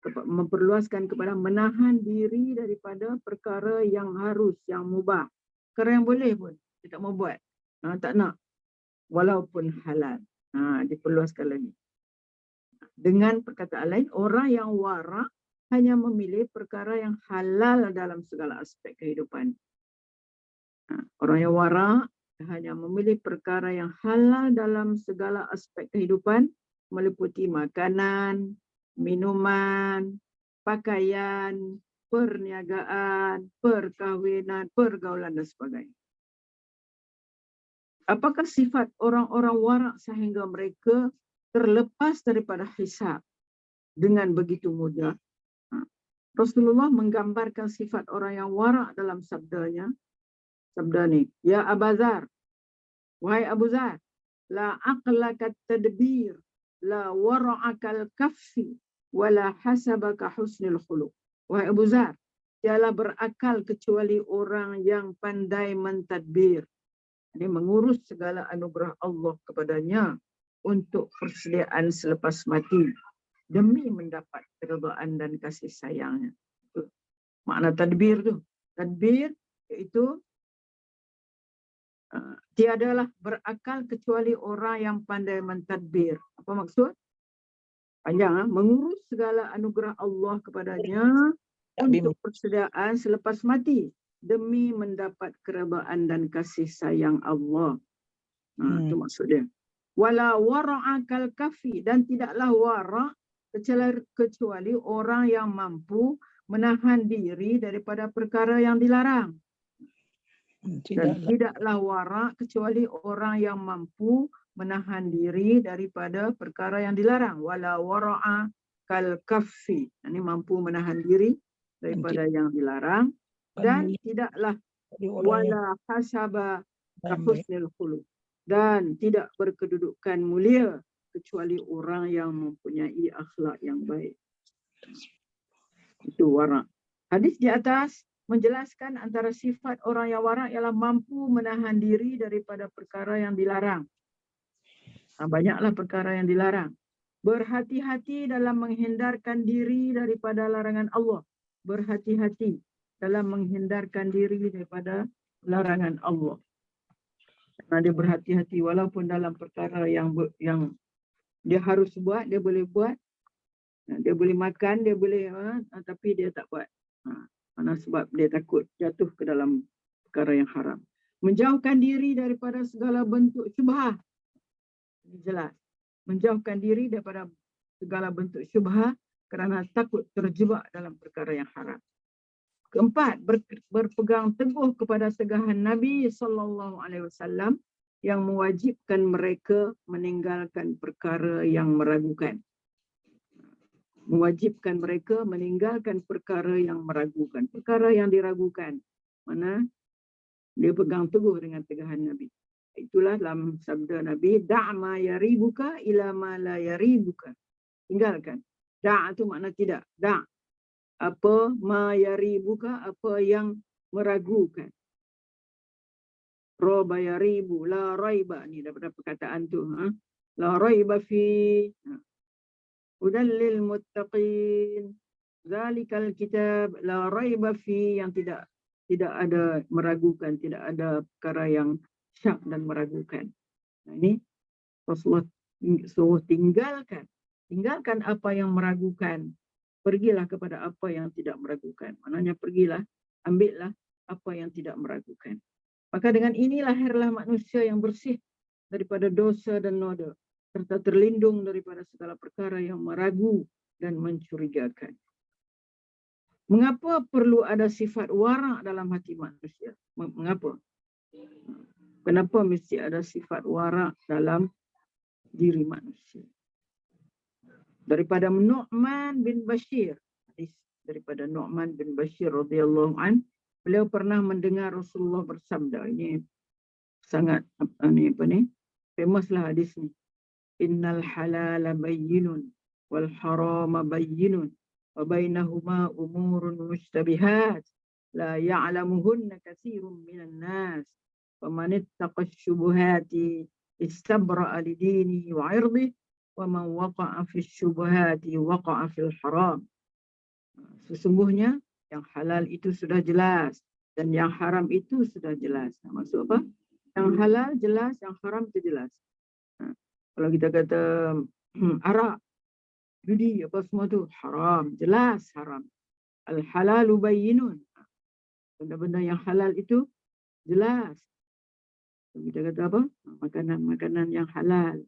memperluaskan kepada menahan diri daripada perkara yang harus, yang mubah. Perkara yang boleh pun, dia tak mau buat. Tak nak. Walaupun halal. Diperluaskan lagi. Dengan perkataan lain, orang yang warak hanya memilih perkara yang halal dalam segala aspek kehidupan. Orang yang warak hanya memilih perkara yang halal dalam segala aspek kehidupan, meliputi makanan, minuman, pakaian, perniagaan, perkahwinan, pergaulan dan sebagainya. Apakah sifat orang-orang warak sehingga mereka terlepas daripada hisab dengan begitu mudah? Rasulullah menggambarkan sifat orang yang warak dalam sabdanya. Sabda ni, ya Abu Dzar, wahai Abu Dzar, la aqlaka tadbir, la wara'akal kaffi, wala hasabaka husnul khuluq. Wahai Abu Dzar, tiada berakal kecuali orang yang pandai mentadbir. Ini mengurus segala anugerah Allah kepadanya untuk persediaan selepas mati demi mendapat keridaan dan kasih sayangnya. Itu makna tadbir tu. Tadbir iaitu tiadalah berakal kecuali orang yang pandai mentadbir. Apa maksud? Panjang, mengurus segala anugerah Allah kepadanya untuk persediaan selepas mati demi mendapat keredaan dan kasih sayang Allah. Itu maksudnya. Wala wara'a kal kafi, dan tidaklah wara' kecuali orang yang mampu menahan diri daripada perkara yang dilarang. Dan tidaklah wara' kecuali orang yang mampu menahan diri daripada perkara yang dilarang. Wala wara'a kal kafi, ini mampu menahan diri daripada yang dilarang. Dan tidaklah wala hasaba kahusnil khuluq, dan tidak berkedudukan mulia kecuali orang yang mempunyai akhlak yang baik. Itu wara'. Hadis di atas menjelaskan antara sifat orang yang wara' ialah mampu menahan diri daripada perkara yang dilarang. Banyaklah perkara yang dilarang. Berhati-hati dalam menghindarkan diri daripada larangan Allah. Berhati-hati dalam menghindarkan diri daripada larangan Allah. Karena dia berhati-hati walaupun dalam perkara yang dia harus buat, dia boleh buat. Dia boleh makan, dia boleh, tapi dia tak buat. Karena sebab dia takut jatuh ke dalam perkara yang haram. Menjauhkan diri daripada segala bentuk syubhah. Ini jelas. Menjauhkan diri daripada segala bentuk syubhah kerana takut terjebak dalam perkara yang haram. Keempat, berpegang teguh kepada tegahan Nabi SAW yang mewajibkan mereka meninggalkan perkara yang meragukan. Mewajibkan mereka meninggalkan perkara yang meragukan. Perkara yang diragukan. Mana dia pegang teguh dengan tegahan Nabi. Itulah dalam sabda Nabi, da'ma yaribuka ila ma la yaribuka. Tinggalkan. Da' itu makna tidak. Da' apa ma yaribuka, apa yang meragukan. Roba yaribu, la raiba. Ni daripada perkataan tu. La raiba fi hudallil muttaqin. Zalikal kitab la raiba fi, yang tidak ada meragukan, tidak ada perkara yang syak dan meragukan. Nah, ini Rasulullah suruh tinggalkan apa yang meragukan. Pergilah kepada apa yang tidak meragukan. Maknanya pergilah, ambillah apa yang tidak meragukan. Maka dengan ini lahirlah manusia yang bersih daripada dosa dan noda, serta terlindung daripada segala perkara yang meragu dan mencurigakan. Mengapa perlu ada sifat wara' dalam hati manusia? Mengapa? Kenapa mesti ada sifat wara' dalam diri manusia? Daripada Nu'man bin Bashir, daripada Nu'man bin Bashir radhiyallahu an, beliau pernah mendengar Rasulullah bersabda. Ini sangat famous lah hadis ni. Innal halala bayyinun wal harama bayyinun wa bainahuma umurun mushtabihat la ya'lamuhunna katsirun minan nas. Faman ittaqa asy-syubuhati istabra'a li dinihi wa 'irdihi wa man waqa'a fi asy-syubuhati waqa'a fil haram. Sesungguhnya yang halal itu sudah jelas dan yang haram itu sudah jelas. Maksud apa? Yang halal jelas, yang haram itu jelas. Kalau kita kata arak, judi, apa semua tu haram, jelas haram. Al-halalu bayyinun. Benda-benda yang halal itu jelas. Kita kata apa? Makanan yang halal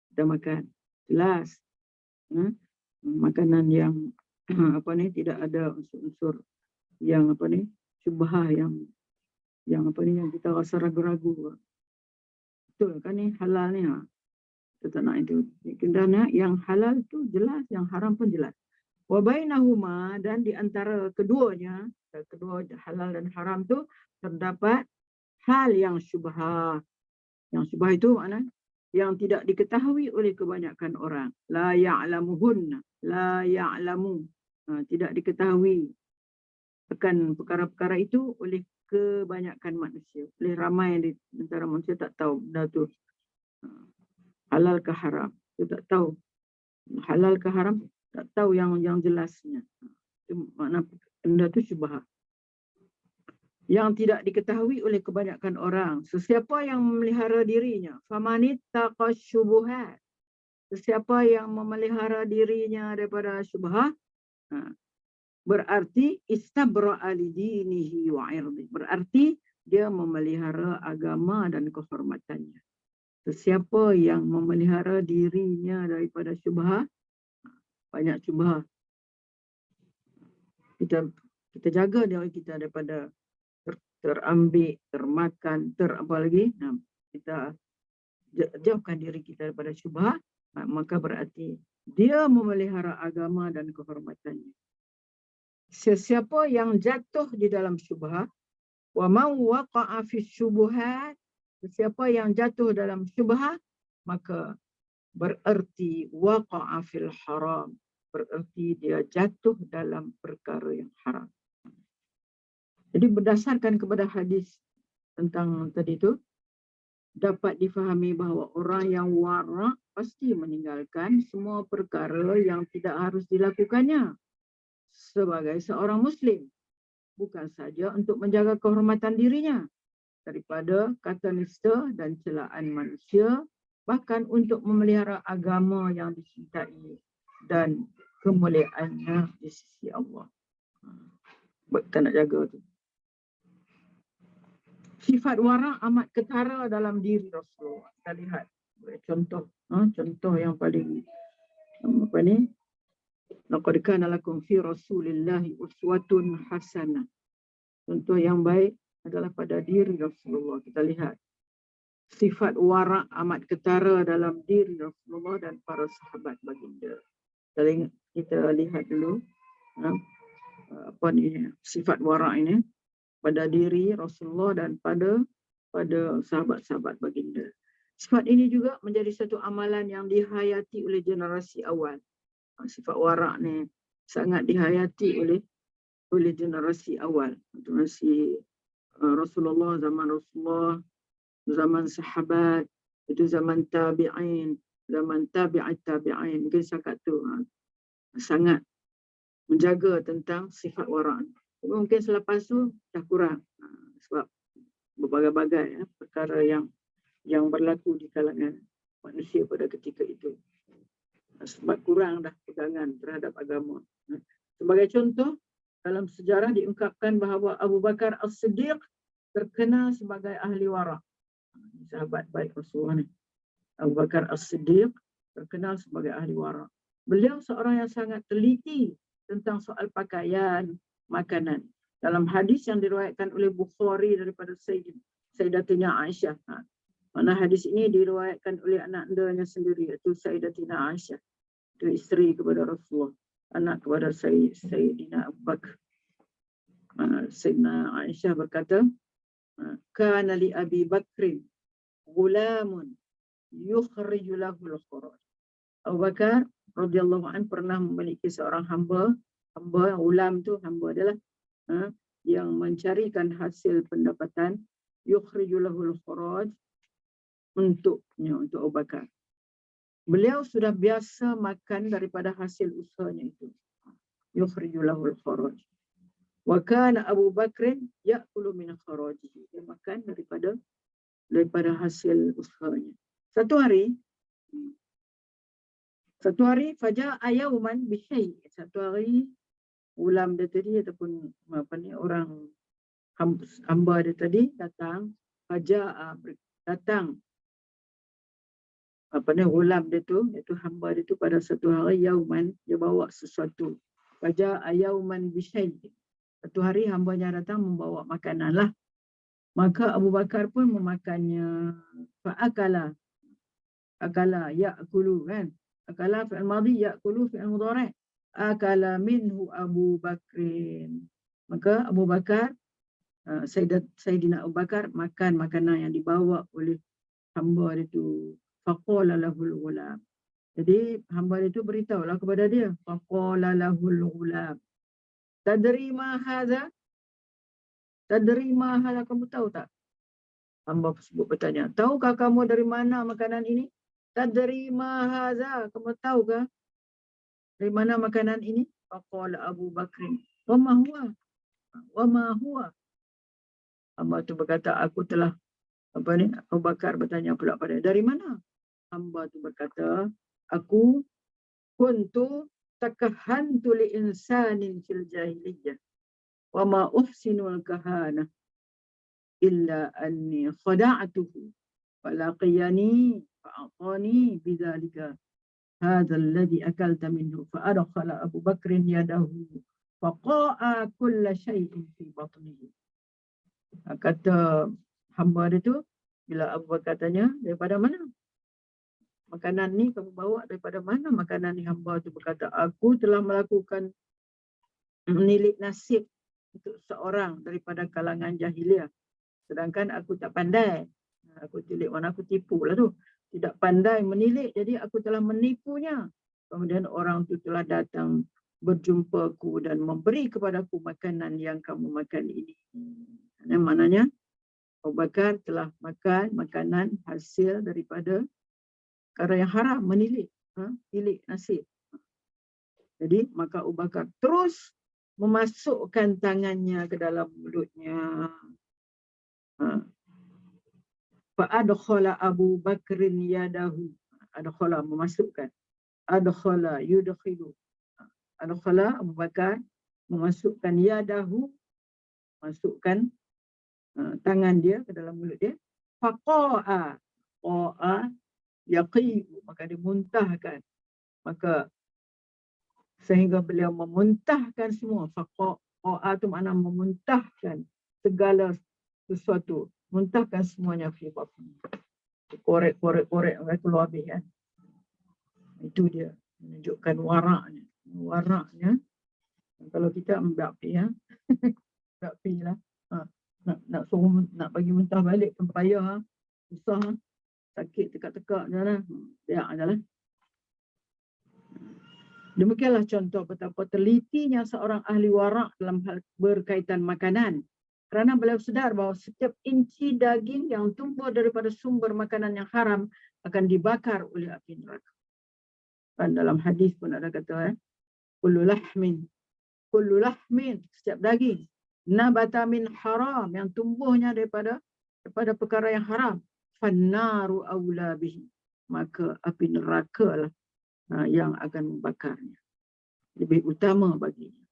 kita makan, jelas. Makanan yang tidak ada unsur-unsur yang syubhah, yang kita rasa ragu-ragu. Betul kan ni halal ni? Kita tak nak itu. Dan yang halal tu jelas, yang haram pun jelas. Wa bainahuma, dan di antara keduanya, kedua halal dan haram tu terdapat hal yang syubhah. Yang syubhah itu makna yang tidak diketahui oleh kebanyakan orang. La ya'lamuhunna, la ya'lamu. Tidak diketahui akan perkara-perkara itu oleh kebanyakan manusia. Oleh ramai di antara manusia tak tahu benda tu halal ke haram. Dia tak tahu. Halal ke haram, tak tahu yang jelasnya. Itu makna benda tu syubhah. yang tidak diketahui oleh kebanyakan orang. Sesiapa yang memelihara dirinya, famanittaqa syubuhat. Sesiapa yang memelihara dirinya daripada syubhat, berarti istabra'a lidinihi wa 'irdi. Berarti dia memelihara agama dan kehormatannya. Sesiapa yang memelihara dirinya daripada syubhat, banyak syubhat, kita jaga diri kita daripada terambil, termakan, apa lagi? Kita jauhkan diri kita daripada syubhat, maka berarti dia memelihara agama dan kehormatannya. Sesiapa yang jatuh di dalam syubhat, wa man waqa'a fi syubuhat, sesiapa yang jatuh dalam syubhat, maka berarti waqa'a fil haram, berarti dia jatuh dalam perkara yang haram. Jadi berdasarkan kepada hadis tentang tadi itu, dapat difahami bahawa orang yang wara' pasti meninggalkan semua perkara yang tidak harus dilakukannya sebagai seorang Muslim. Bukan saja untuk menjaga kehormatan dirinya daripada kata nista dan celaan manusia, bahkan untuk memelihara agama yang dicintai dan kemuliaannya di sisi Allah. Kita nak jaga tu. Sifat wara' amat ketara dalam diri Rasulullah. Kita lihat contoh yang paling apa ni? Laqad kana lakum fi Rasulillahi uswatun hasanah. Contoh yang baik adalah pada diri Rasulullah. Kita lihat sifat wara' amat ketara dalam diri Rasulullah dan para sahabat baginda. Kita lihat dulu apa ni sifat wara' ini pada diri Rasulullah dan pada sahabat-sahabat baginda. Sifat ini juga menjadi satu amalan yang dihayati oleh generasi awal. Sifat wara' ni sangat dihayati oleh generasi awal. Generasi Rasulullah, zaman sahabat, itu zaman tabi'in, zaman tabi'at tabi'in. Mungkin setakat tu sangat menjaga tentang sifat wara'. Mungkin selepas tu dah kurang sebab berbagai-bagai perkara yang berlaku di kalangan manusia pada ketika itu. Sebab kurang dah pegangan terhadap agama. Sebagai contoh, dalam sejarah diungkapkan bahawa Abu Bakar As-Siddiq terkenal sebagai ahli wara'. Sahabat baik Rasulullah ni. Abu Bakar As-Siddiq terkenal sebagai ahli wara'. Beliau seorang yang sangat teliti tentang soal pakaian, makanan. Dalam hadis yang diriwayatkan oleh Bukhari daripada Sayyidatina Aisyah. Mana hadis ini diriwayatkan oleh anak andanya sendiri, iaitu Sayyidatina Aisyah. Itu isteri kepada Rasulullah, anak kepada Sayyidina Abu Bakar. Sayyidina Aisyah berkata, kana li Abi Bakrin gulamun yukhriju lahu al-khuruj. Abu Bakar radhiyallahu anhu pernah memiliki seorang hamba, ulam tu hamba adalah yang mencarikan hasil pendapatan, yukhriju lahu al-khuruj, untuk Abu Bakar. Beliau sudah biasa makan daripada hasil usahanya itu. Yukhriju lahu al-khuruj. Wa kana Abu Bakrin ya'kulu min khurujihi. Dia makan daripada hasil usahanya. Satu hari faja'a yawman bi syai'. Satu hari ulam dia tadi ataupun orang hamba dia tadi datang, datang ulam dia tu, iaitu hamba dia tu pada satu hari yauman, dia bawa sesuatu. Faja'a yawman bi syai'. Satu hari hambanya datang membawa makanan lah. Maka Abu Bakar pun memakannya. Fa'akala ya'kulu kan. Akala fi'il madhi, ya'kulu fi'il mudhari'. Akala minhu Abu Bakrin. Maka Abu Bakar, Sayyidina Abu Bakar makan makanan yang dibawa oleh hamba itu. Faqala lahul ghulam. Jadi hamba itu beritahulah kepada dia. Faqala lahul ghulam. Tadri ma hadha? Tadri ma hadha, kamu tahu tak? Hamba tersebut bertanya, tahukah kamu dari mana makanan ini? Tadri ma hadha, kamu tahukah dari mana makanan ini? Faqala Abu Bakrin, wa ma huwa? Hamba tu berkata, aku telah, Abu Bakar bertanya pula pada, dari mana? Hamba tu berkata, aku kuntu takahantu li insanin fil jahiliyah wa ma uhsinul kahana illa anni khada'atuhu falaqiyani fa'atani bidzalika hadha alladhi akalta minhu fa'adkhala Abu Bakrin yadahu faqa'a kulla shay'in fi batnihi. Kata hamba dia tu, bila Abu Bakar tanya, daripada mana makanan ni kamu bawa, daripada mana makanan ni? Hamba tu berkata, aku telah melakukan menilik nasib untuk seorang daripada kalangan jahiliah. Sedangkan aku tak pandai. Aku tilik mana aku tipu lah tu. Tidak pandai menilik, jadi aku telah menipunya. Kemudian orang tu telah datang berjumpa aku dan memberi kepadaku makanan yang kamu makan ini. Yang maknanya Abu Bakar telah makan makanan hasil daripada perkara yang haram, menilik, tilik nasib. Jadi maka Abu Bakar terus memasukkan tangannya ke dalam mulutnya. Fa'adkhala Abu Bakrin yadahu. Adkhala memasukkan. Adkhala yudkhilu. Adkhala Abu Bakar memasukkan yadahu, masukkan tangan dia ke dalam mulut dia. Faqa'a. Qa'a yaqi'u. Maka dia muntahkan. Maka sehingga beliau memuntahkan semua. Qa'a itu makna memuntahkan segala sesuatu. Muntahkan semuanya fi batni. Korek keluar habis kan. Itu dia menunjukkan waraknya. Waraknya kalau kita ambil pi ya. Tak pi lah. Nak suruh nak bagi muntah balik kan payah. Susah. Sakit tekak-tekak je lah. Biar je lah. Demikianlah contoh betapa telitinya seorang ahli warak dalam hal berkaitan makanan. Kerana beliau sedar bahawa setiap inci daging yang tumbuh daripada sumber makanan yang haram akan dibakar oleh api neraka. Dan dalam hadis pun ada kata, kullu lahmin, setiap daging, nabata min haram, yang tumbuhnya daripada perkara yang haram, fannaru awla bihi, maka api neraka lah yang akan membakarnya. Lebih utama baginya.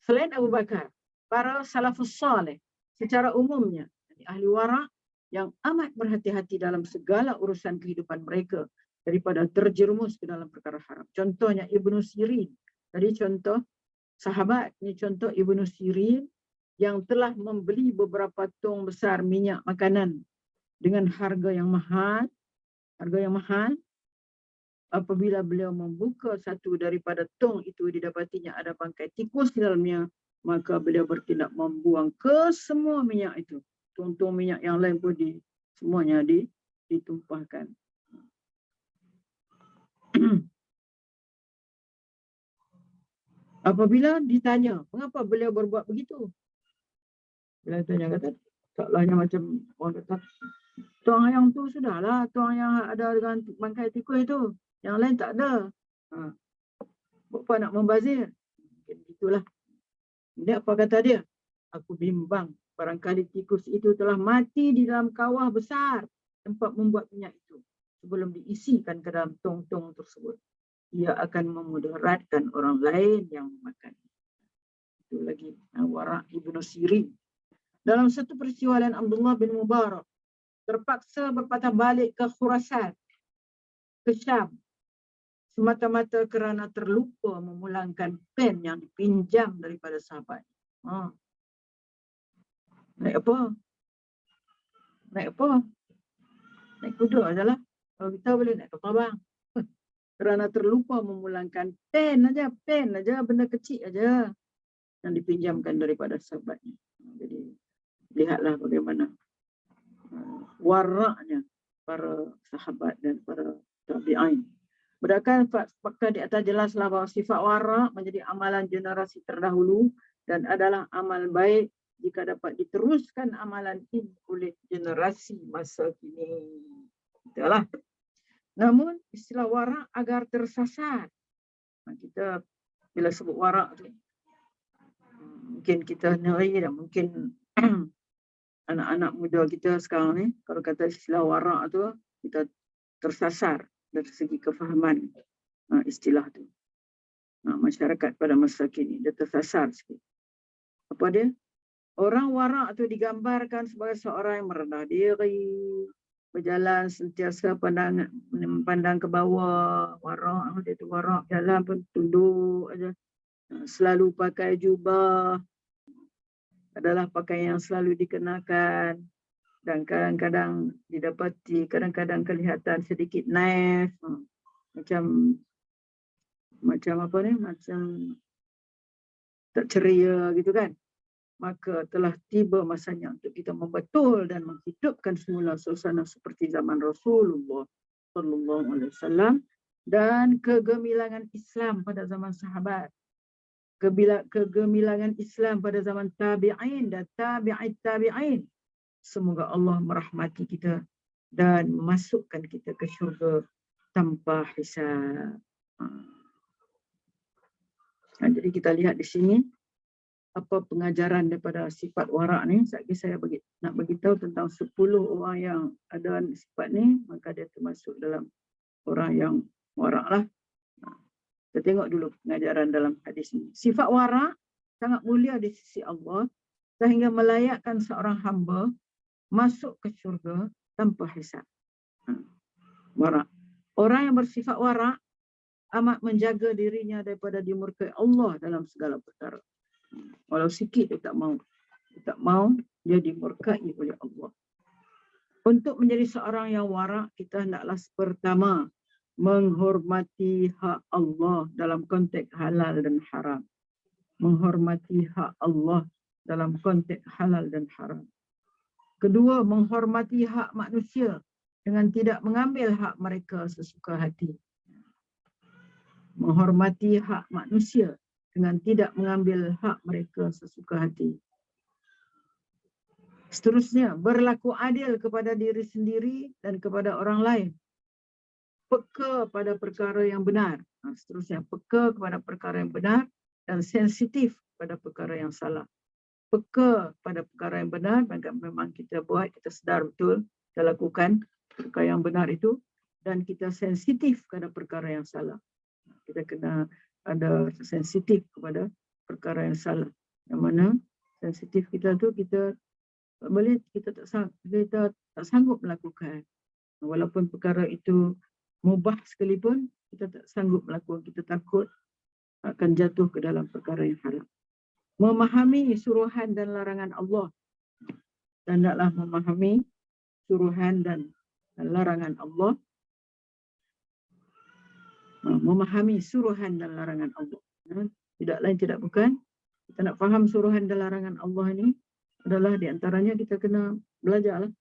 Selain Abu Bakar, para salafus saleh secara umumnya, ahli warak yang amat berhati-hati dalam segala urusan kehidupan mereka daripada terjerumus ke dalam perkara haram. Contohnya Ibnu Sirin. Tadi contoh sahabat, ini contoh Ibnu Sirin yang telah membeli beberapa tong besar minyak makanan dengan harga yang mahal. Apabila beliau membuka satu daripada tong itu, didapatinya ada bangkai tikus di dalamnya, maka beliau bertindak membuang ke semua minyak itu. Tong-tong minyak yang lain pun semuanya ditumpahkan. Apabila ditanya, mengapa beliau berbuat begitu? Beliau tanya, kata, taklahnya macam orang kata, tong yang tu sudahlah, tong yang ada dengan bangkai tikus itu. Yang lain tak ada. Apa nak membazir? Itulah. Dia apa kata dia? Aku bimbang. Barangkali tikus itu telah mati di dalam kawah besar tempat membuat minyak itu. Sebelum diisikan ke dalam tong-tong tersebut. Ia akan memudaratkan orang lain yang memakan. Itu lagi warak Ibnu Sirin. Dalam satu peristiwa lain, Abdullah bin Mubarak terpaksa berpatah balik ke Khurasan, ke Syam, semata-mata kerana terlupa memulangkan pen yang dipinjam daripada sahabat. Naik apa? Naik kuda sajalah. Kalau kita boleh naik kapal bang. Kerana terlupa memulangkan pen aja, benda kecil aja yang dipinjamkan daripada sahabatnya. Jadi lihatlah bagaimana waraknya para sahabat dan para tabi'in. Berdasarkan fakta di atas jelaslah bahawa sifat warak menjadi amalan generasi terdahulu dan adalah amal baik jika dapat diteruskan amalan ini oleh generasi masa kini. Itulah. Namun istilah warak agar tersasar. Kita bila sebut warak tu, mungkin kita ngeri dan mungkin anak-anak muda kita sekarang ni, kalau kata istilah warak tu, kita tersasar dari segi kefahaman istilah tu. Masyarakat pada masa kini, dia tersasar sikit. Apa dia? Orang warak tu digambarkan sebagai seorang yang merendah diri, berjalan sentiasa memandang ke bawah, warak, dia tu warak, jalan pun tunduk aja. Selalu pakai jubah, adalah pakaian yang selalu dikenakan, dan kadang-kadang didapati, kadang-kadang kelihatan sedikit naif, macam apa ni, macam tak ceria gitu kan. Maka telah tiba masanya untuk kita membetul dan menghidupkan semula suasana seperti zaman Rasulullah sallallahu alaihi wasallam dan kegemilangan Islam pada zaman sahabat. Kegemilangan Islam pada zaman tabi'in dan tabi'in. Semoga Allah merahmati kita dan memasukkan kita ke syurga tanpa hisab. Jadi kita lihat di sini apa pengajaran daripada sifat warak ni. Saya nak beritahu tentang 10 orang yang ada sifat ni, maka dia termasuk dalam orang yang warak lah. Kita tengok dulu pengajaran dalam hadis ini. Sifat warak sangat mulia di sisi Allah sehingga melayakkan seorang hamba masuk ke syurga tanpa hisab. Warak. Orang yang bersifat warak amat menjaga dirinya daripada dimurkai Allah dalam segala perkara. Walau sikit dia tak mau dia dimurkai oleh Allah. Untuk menjadi seorang yang warak, kita hendaklah pertama menghormati hak Allah dalam konteks halal dan haram. Menghormati hak Allah dalam konteks halal dan haram. Kedua, menghormati hak manusia dengan tidak mengambil hak mereka sesuka hati. Menghormati hak manusia dengan tidak mengambil hak mereka sesuka hati. Seterusnya, berlaku adil kepada diri sendiri dan kepada orang lain. Peka pada perkara yang benar. Seterusnya, peka kepada perkara yang benar dan sensitif pada perkara yang salah. Peka pada perkara yang benar, maka memang kita buat, kita sedar betul, kita lakukan perkara yang benar itu, dan kita sensitif pada perkara yang salah. Kita kena ada sensitif kepada perkara yang salah. Yang mana sensitif kita tu kita tak sanggup melakukan. Walaupun perkara itu mubah sekalipun, kita tak sanggup melakukan. Kita takut akan jatuh ke dalam perkara yang haram. Memahami suruhan dan larangan Allah. Dan hendaklah memahami suruhan dan larangan Allah. Memahami suruhan dan larangan Allah. Tidak lain tidak bukan, kita nak faham suruhan dan larangan Allah ini adalah di antaranya kita kena belajarlah.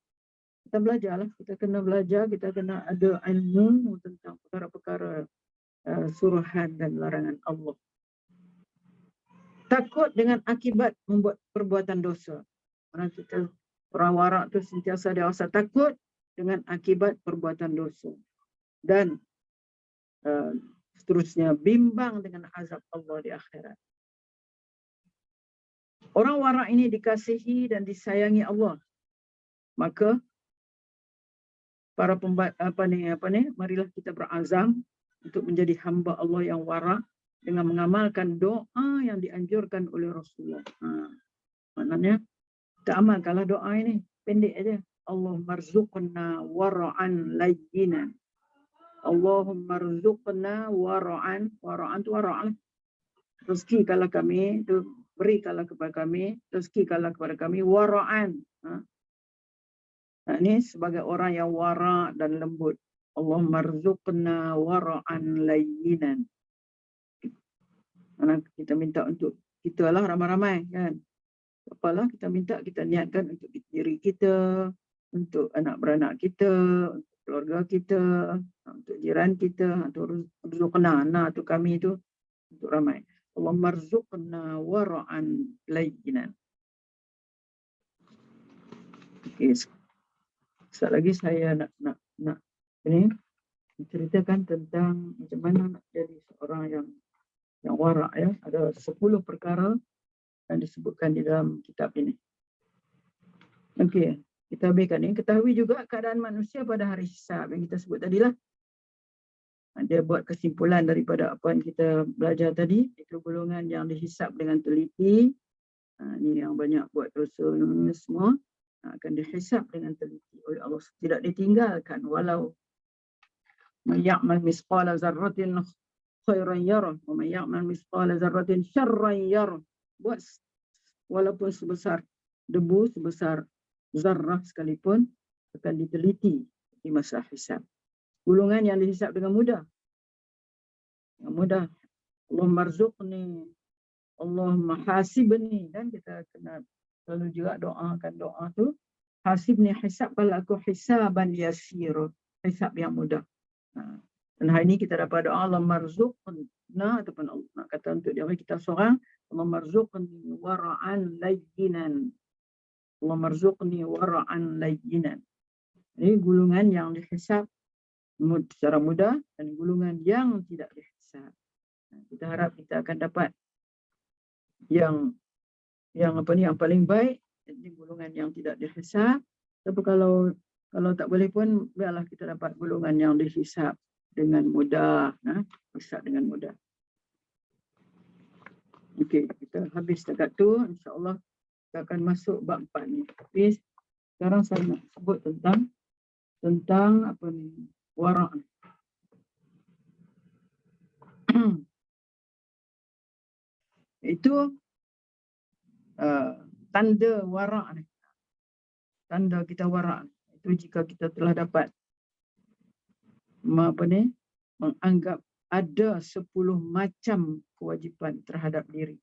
Kita kena belajar, kita kena ada ilmu tentang perkara-perkara suruhan dan larangan Allah. Takut dengan akibat membuat perbuatan dosa. Orang warak tu sentiasa dia rasa takut dengan akibat perbuatan dosa. Dan seterusnya bimbang dengan azab Allah di akhirat. Orang warak ini dikasihi dan disayangi Allah. Maka para marilah kita berazam untuk menjadi hamba Allah yang warak dengan mengamalkan doa yang dianjurkan oleh Rasulullah. Maknanya kita amalkanlah doa ini, pendek aja. Allahumma rzuqna wara'an layyinan. Allahumma rzuqna wara'an tu wara'an. Rezekikanlah kami, itu berikanlah kepada kami, rezekikanlah kepada kami wara'an. Ini sebagai orang yang wara' dan lembut. Allahumma rzuqna wara'an layyinan. Karena kita minta untuk kita lah ramai-ramai kan. Apalah kita minta, kita niatkan untuk diri kita, untuk anak beranak kita, untuk keluarga kita, untuk jiran kita, untuk rzuqna, untuk kami itu, untuk ramai. Allahumma rzuqna wara'an layyinan. Okey. Sekali lagi saya nak ini menceritakan tentang macam mana nak jadi seorang yang warak ya. Ada 10 perkara yang disebutkan di dalam kitab ini. Okey, kita habiskan ni. Ketahui juga keadaan manusia pada hari hisab yang kita sebut tadilah. Dia buat kesimpulan daripada apa yang kita belajar tadi. Itu golongan yang dihisab dengan teliti. Ni yang banyak buat dosa ni semua akan dihisab dengan teliti oleh Allah. Tidak ditinggalkan walau man ya'mal misqala zarratin khairan yarah wa man ya'mal misqala zarratin syarran yarah. Buat walaupun sebesar debu, sebesar zarrah sekalipun akan diteliti di masa hisab. Golongan yang dihisab dengan mudah. Yang mudah. Allah marzuqni, Allahumma hasibni. Dan kita kena selalu juga doakan doa tu. Hasibni, hisabkan aku hisaban yasir. Hisab yang mudah. Dan hari ini kita dapat doa Allah marzuqna, ataupun Allah nak kata untuk dia kita seorang, Allah marzuqni wara'an layyinan. Allah marzuqni wara'an layyinan. Ini golongan yang dihisab secara mudah dan golongan yang tidak dihisab. Kita harap kita akan dapat yang paling baik, ini golongan yang tidak dihisab. Tapi kalau tak boleh pun biarlah kita dapat golongan yang dihisab dengan mudah, hisab dengan mudah. Okey, kita habis dekat tu, insya-Allah kita akan masuk bab 4 ni. Tapi sekarang saya nak sebut tentang apa ni? Wara'. Itu tanda wara' ni. Tanda kita wara' itu jika kita telah dapat menganggap ada 10 macam kewajipan terhadap diri.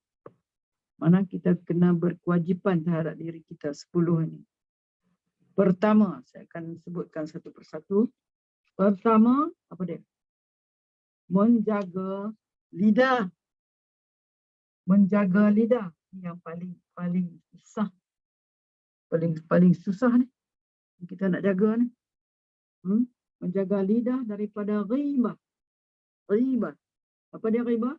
Mana kita kena berkewajipan terhadap diri kita 10 ini. Pertama, saya akan sebutkan satu persatu. Pertama, apa dia? Menjaga lidah. Menjaga lidah yang paling susah. Paling susah ni. Kita nak jaga ni. Menjaga lidah daripada ghibah. Ghibah. Apa dia ghibah?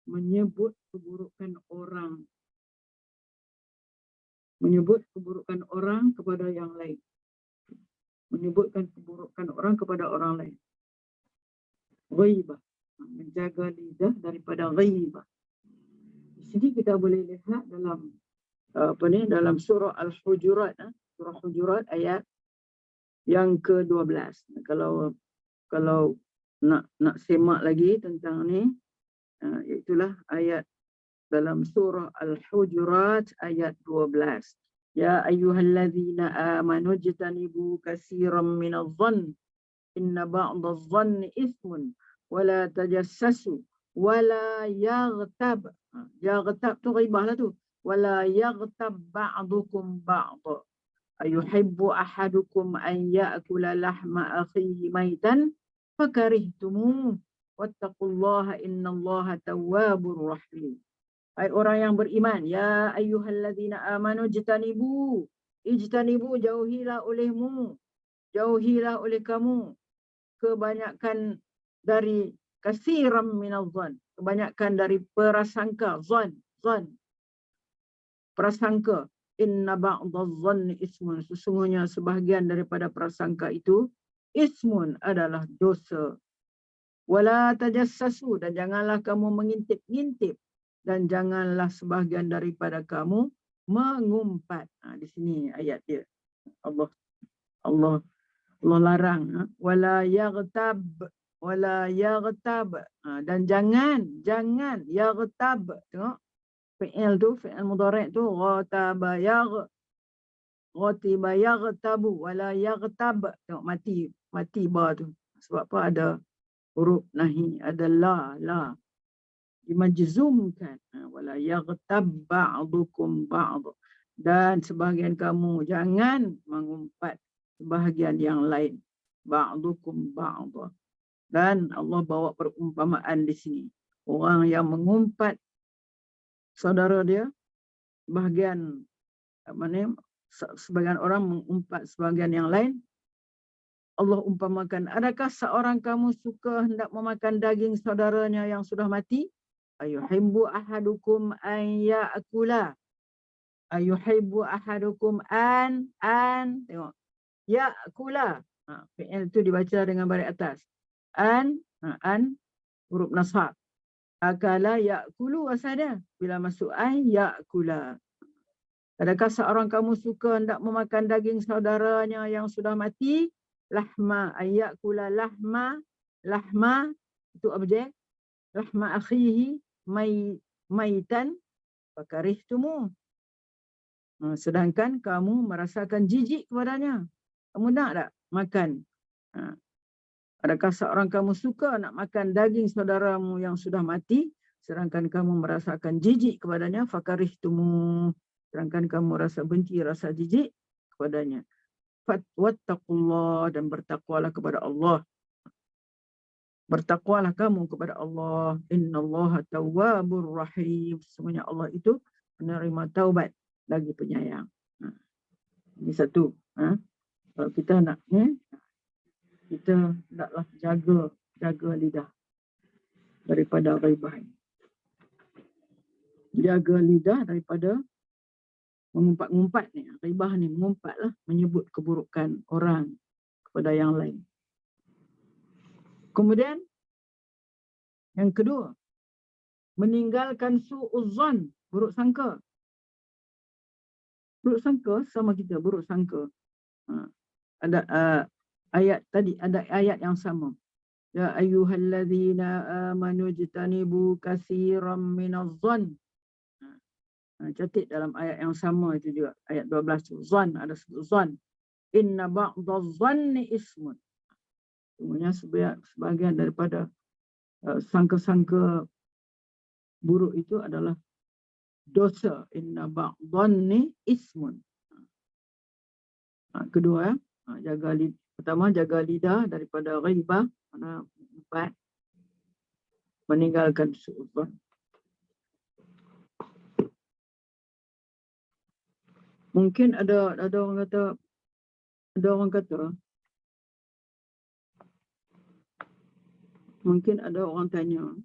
Menyebut keburukan orang. Menyebut keburukan orang kepada yang lain. Menyebutkan keburukan orang kepada orang lain. Ghibah. Menjaga lidah daripada ghibah. Di sini kita boleh lihat dalam surah Al-Hujurat, surah Hujurat ayat yang ke-12. Kalau nak semak lagi tentang ni, itulah ayat dalam surah Al-Hujurat ayat 12. Ya ayyuhallazina amanu jtanibu katsiran minadh-dhann inna ba'dadh-dhanni ithmun wa la tajassasu wa la yaghtab. Yaghtab tu ghibah lah tu. Wa la yaghtab ba'dukum ba'dha. Ayuhibbu ahadukum an ya'kula lahma akhihi maitan fakarihtumuh wattaqullaha innallaha tawwabur rahim. Hai orang yang beriman, ya ayyuhalladzina amanu ijtanibu. Ijtanibu, jauhilah olehmu, jauhilah oleh kamu kebanyakan dari katsiran minadh-dhann, kebanyakan dari prasangka, zan, prasangka. Inna ba'dadh-dhanni ismun, sesungguhnya sebahagian daripada prasangka itu ismun adalah dosa. Wala tajassasu, dan janganlah kamu mengintip-ngintip, dan janganlah sebahagian daripada kamu mengumpat. Di sini ayat dia. Allah larang. Wala yaghtab, wala yaghtab, dan jangan yaghtab. Tengok fi'il tu, fi'il mudhari' tu ghataba ghatiba yaghtabu wala yaghtab. Tengok mati ba tu. Sebab apa? Ada huruf nahi, ada la dimajzumkan. Wala yaghtab ba'dukum ba'd, dan sebahagian kamu jangan mengumpat sebahagian yang lain. Ba'dukum ba'd. Dan Allah bawa perumpamaan di sini. Orang yang mengumpat saudara dia, sebagian orang mengumpat sebahagian yang lain. Allah umpamakan, adakah seorang kamu suka hendak memakan daging saudaranya yang sudah mati? Ayuhibbu ahadukum an ya'kula. ayuhibbu ahadukum an, tengok. Ya'kula. Fi'il itu dibaca dengan baris atas. An huruf nashab. Akala ya'kulu wasada. Bila masuk an, ya'kula. Adakah seorang kamu suka hendak memakan daging saudaranya yang sudah mati? Lahma, ya'kula lahma. Lahma itu objek. Lahma akhihi maitan fakarihtumu. Sedangkan kamu merasakan jijik kepadanya. Kamu nak tak makan? Adakah seorang kamu suka nak makan daging saudaramu yang sudah mati, sedangkan kamu merasakan jijik kepadanya? Fakarihtumu. Sedangkan kamu rasa benci, rasa jijik kepadanya. Wattaqullah, dan bertakwalah kepada Allah. Bertakwalah kamu kepada Allah. Innallaha tawwabur rahim. Sesungguhnya Allah itu penerima taubat lagi penyayang. Ini satu. Kalau kita nak kita hendaklah jaga lidah daripada ghaibah. Jaga lidah daripada mengumpat-ngumpat ni. Ghaibah ni mengumpatlah, menyebut keburukan orang kepada yang lain. Kemudian yang kedua, meninggalkan su'uzzan, buruk sangka. Buruk sangka sama kita, buruk sangka. Ada ayat tadi, ada ayat yang sama. Ya ayyuhalladzina amanu jtanibu katsiran minadh-dhann. Catat dalam ayat yang sama itu juga, ayat 12. Zan, ada sebut zan. Inna ba'dadh-dhanni ismun. Semuanya sebahagian daripada sangka-sangka buruk itu adalah dosa. Inna ba'dhanni ismun. Kedua, pertama jaga lidah daripada ghaibah. Empat, meninggalkan su'udzan. Mungkin ada orang kata, mungkin ada orang tanya,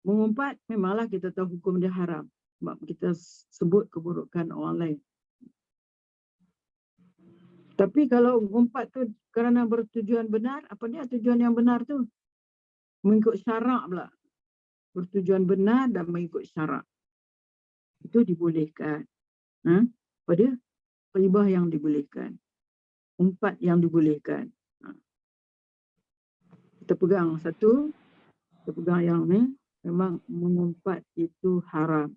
mengumpat memanglah kita tahu hukum dia haram, sebab kita sebut keburukan orang lain. Tapi kalau mengumpat tu kerana bertujuan benar, apa dia tujuan yang benar tu? Mengikut syarak pula. Bertujuan benar dan mengikut syarak. Itu dibolehkan. Pada ghaibah yang dibolehkan. Umpat yang dibolehkan. Kita pegang satu, kita pegang yang ni, memang mengumpat itu haram.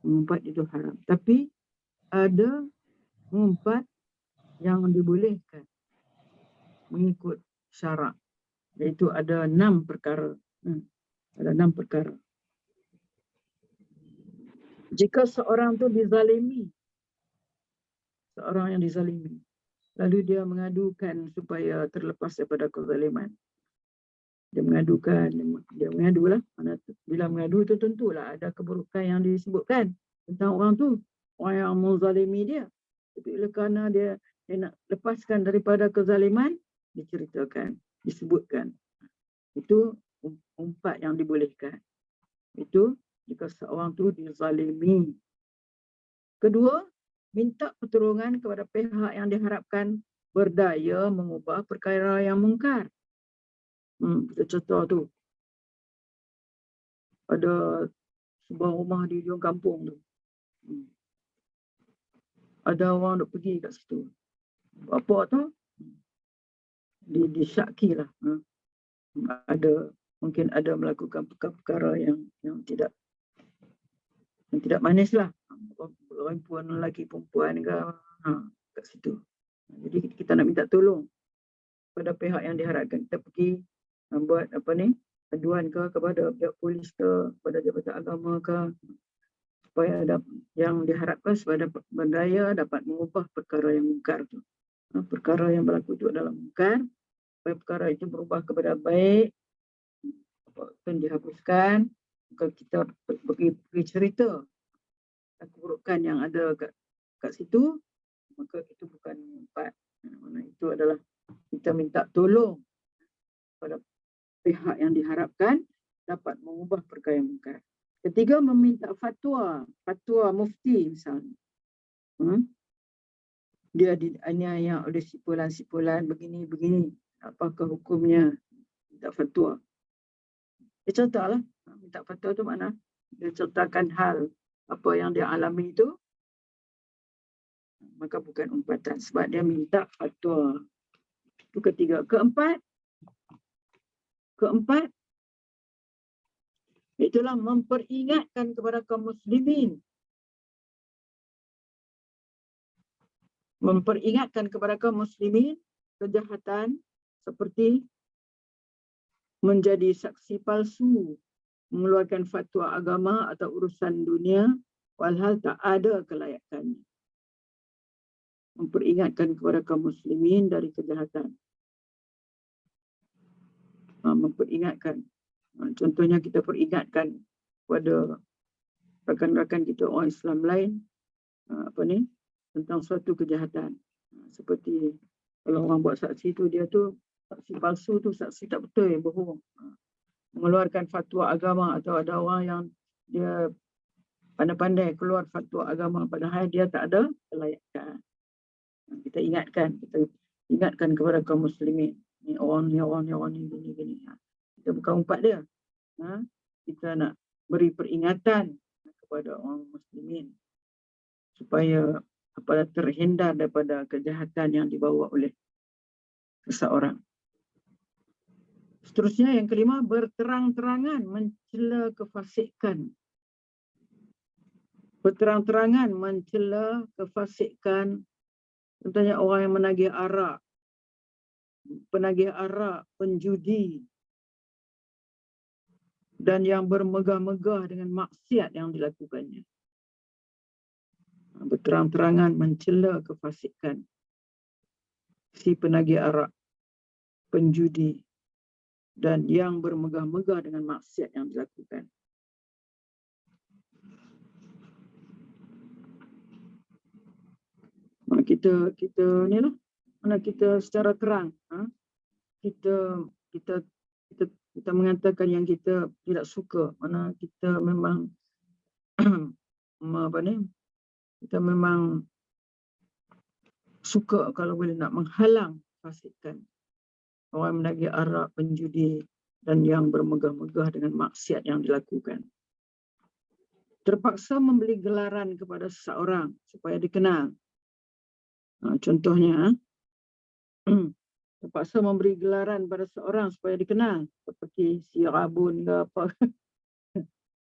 Mengumpat itu haram. Tapi ada mengumpat yang dibolehkan mengikut syarak. Iaitu ada 6 perkara. Ada 6 perkara. Jika seorang tu dizalimi, seorang yang dizalimi, lalu dia mengadukan supaya terlepas daripada kezaliman. Dia mengadulah. Bila mengadu tu tentulah ada keburukan yang disebutkan tentang orang tu, orang yang menzalimi dia. Tapi oleh kerana dia nak lepaskan daripada kezaliman, diceritakan, disebutkan. Itu umpat yang dibolehkan. Itu jika seorang tu dizalimi. Kedua, minta pertolongan kepada pihak yang diharapkan berdaya mengubah perkara yang mungkar. Kita cerita tu. Ada sebuah rumah di ujung kampung tu. Ada orang duk pergi kat situ. Apa tu? Disyakilah. Mungkin ada melakukan perkara yang tidak manis lah. Perempuan lelaki perempuan ke kat situ. Jadi kita nak minta tolong pada pihak yang diharapkan. Kita pergi buat aduan ke kepada pihak polis ke, kepada jabatan agama ke, supaya yang diharapkan supaya dapat berdaya dapat mengubah perkara yang mungkar tu. Perkara yang berlaku itu adalah mungkar, supaya perkara itu berubah kepada baik, akan dihapuskan. Maka kita pergi cerita keburukan yang ada kat situ, maka itu bukan mengumpat. Itu adalah kita minta tolong pada pihak yang diharapkan dapat mengubah perkara yang mungkar. Ketiga, meminta fatwa mufti misalnya. Dia dianiaya oleh sipulan-sipulan begini-begini. Apakah hukumnya? Minta fatwa. Dia ceritalah. Minta fatwa itu mana? Dia ceritakan hal apa yang dia alami itu. Maka bukan umpatan. Sebab dia minta fatwa. Itu ketiga. Keempat, itulah memperingatkan kepada kaum muslimin. Memperingatkan kepada kaum muslimin kejahatan seperti menjadi saksi palsu, mengeluarkan fatwa agama atau urusan dunia, walhal tak ada kelayakannya. Memperingatkan kepada kaum muslimin dari kejahatan. Memperingatkan. Contohnya kita peringatkan kepada rakan-rakan kita orang Islam lain tentang suatu kejahatan. Seperti kalau orang buat saksi tu, dia tu saksi palsu tu, saksi tak betul, bohong. Mengeluarkan fatwa agama, atau ada orang yang dia pandai-pandai keluar fatwa agama padahal dia tak ada kelayakan. Kita ingatkan kepada kaum muslimin. Ni orang ni gini. Kita bukan umpat dia. Kita nak beri peringatan kepada orang muslimin supaya terhindar daripada kejahatan yang dibawa oleh seseorang. Seterusnya yang kelima, berterang-terangan mencela kefasikan. Berterang-terangan mencela kefasikan. Contohnya orang yang menagih arak, penagih arak, penjudi, dan yang bermegah-megah dengan maksiat yang dilakukannya. Berterang-terangan mencela kefasikan si penagih arak, penjudi, dan yang bermegah-megah dengan maksiat yang dilakukan. Kita ni lah, mana kita secara terang, kita mengatakan yang kita tidak suka, mana kita memang kita memang suka kalau boleh nak menghalang fasikan orang menagih arak, penjudi, dan yang bermegah-megah dengan maksiat yang dilakukan. Terpaksa membeli gelaran kepada seseorang supaya dikenal. Contohnya, terpaksa memberi gelaran pada seorang supaya dikenal, seperti si Rabun ke apa,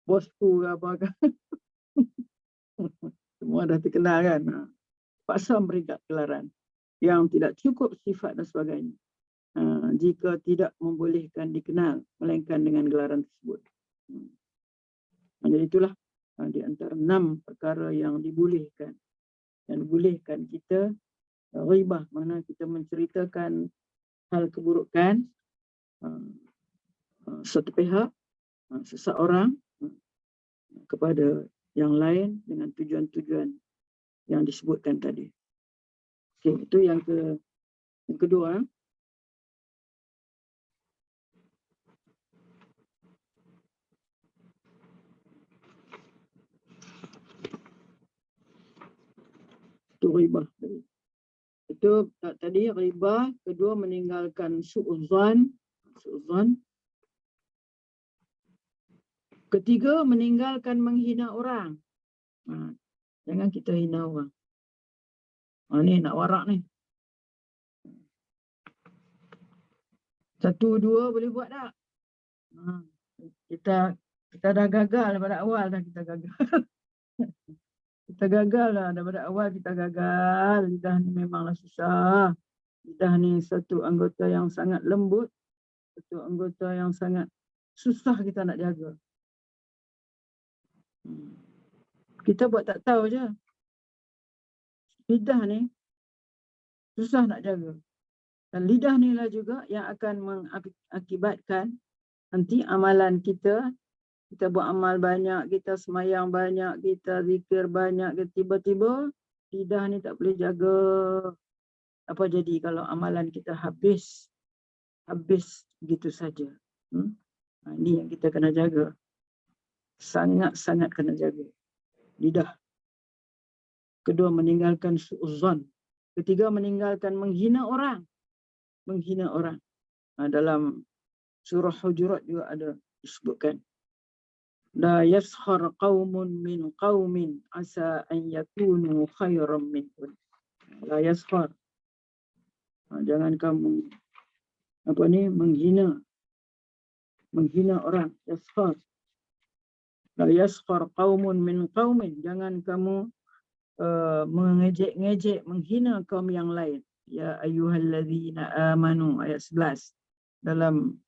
bosku ke apa ke. Semua dah terkenal kan. Terpaksa memberi gelaran yang tidak cukup sifat dan sebagainya. Jika tidak membolehkan dikenal, melainkan dengan gelaran tersebut. Jadi itulah di antara 6 perkara yang dibolehkan. Yang dibolehkan kita ghibah, mana kita menceritakan hal keburukan satu pihak, seseorang kepada yang lain dengan tujuan-tujuan yang disebutkan tadi. Okey, itu yang kedua. Itu ghibah. Itu tadi ghibah. Kedua, meninggalkan su'udzan. Ketiga, meninggalkan menghina orang. Jangan kita hina orang. Ni nak warak ni. 1, 2 boleh buat tak? Kita dah gagal daripada awal dah, kita gagal. Kita gagal lah daripada awal, kita gagal. Lidah ni memanglah susah. Lidah ni satu anggota yang sangat lembut, satu anggota yang sangat susah kita nak jaga. Kita buat tak tahu je. Lidah ni susah nak jaga. Dan lidah ni lah juga yang akan mengakibatkan nanti amalan kita. Kita buat amal banyak, kita semayang banyak, kita zikir banyak, tiba-tiba lidah ni tak boleh jaga, apa jadi kalau amalan kita habis gitu saja. Ini yang kita kena jaga. Sangat-sangat kena jaga. Lidah. Kedua, meninggalkan su'uzan. Ketiga, meninggalkan menghina orang. Menghina orang. Dalam surah Hujurat juga ada disebutkan. La yaskhar qaumun min qaumin asa an yakunu khairan minhum. La yaskhar. Jangan kamu menghina orang. Yaskhar. La yaskhar qaumun min qaumin. Jangan kamu mengejek-ngejek, menghina kaum yang lain. Ya ayyuhalladzina amanu, ayat 11 dalam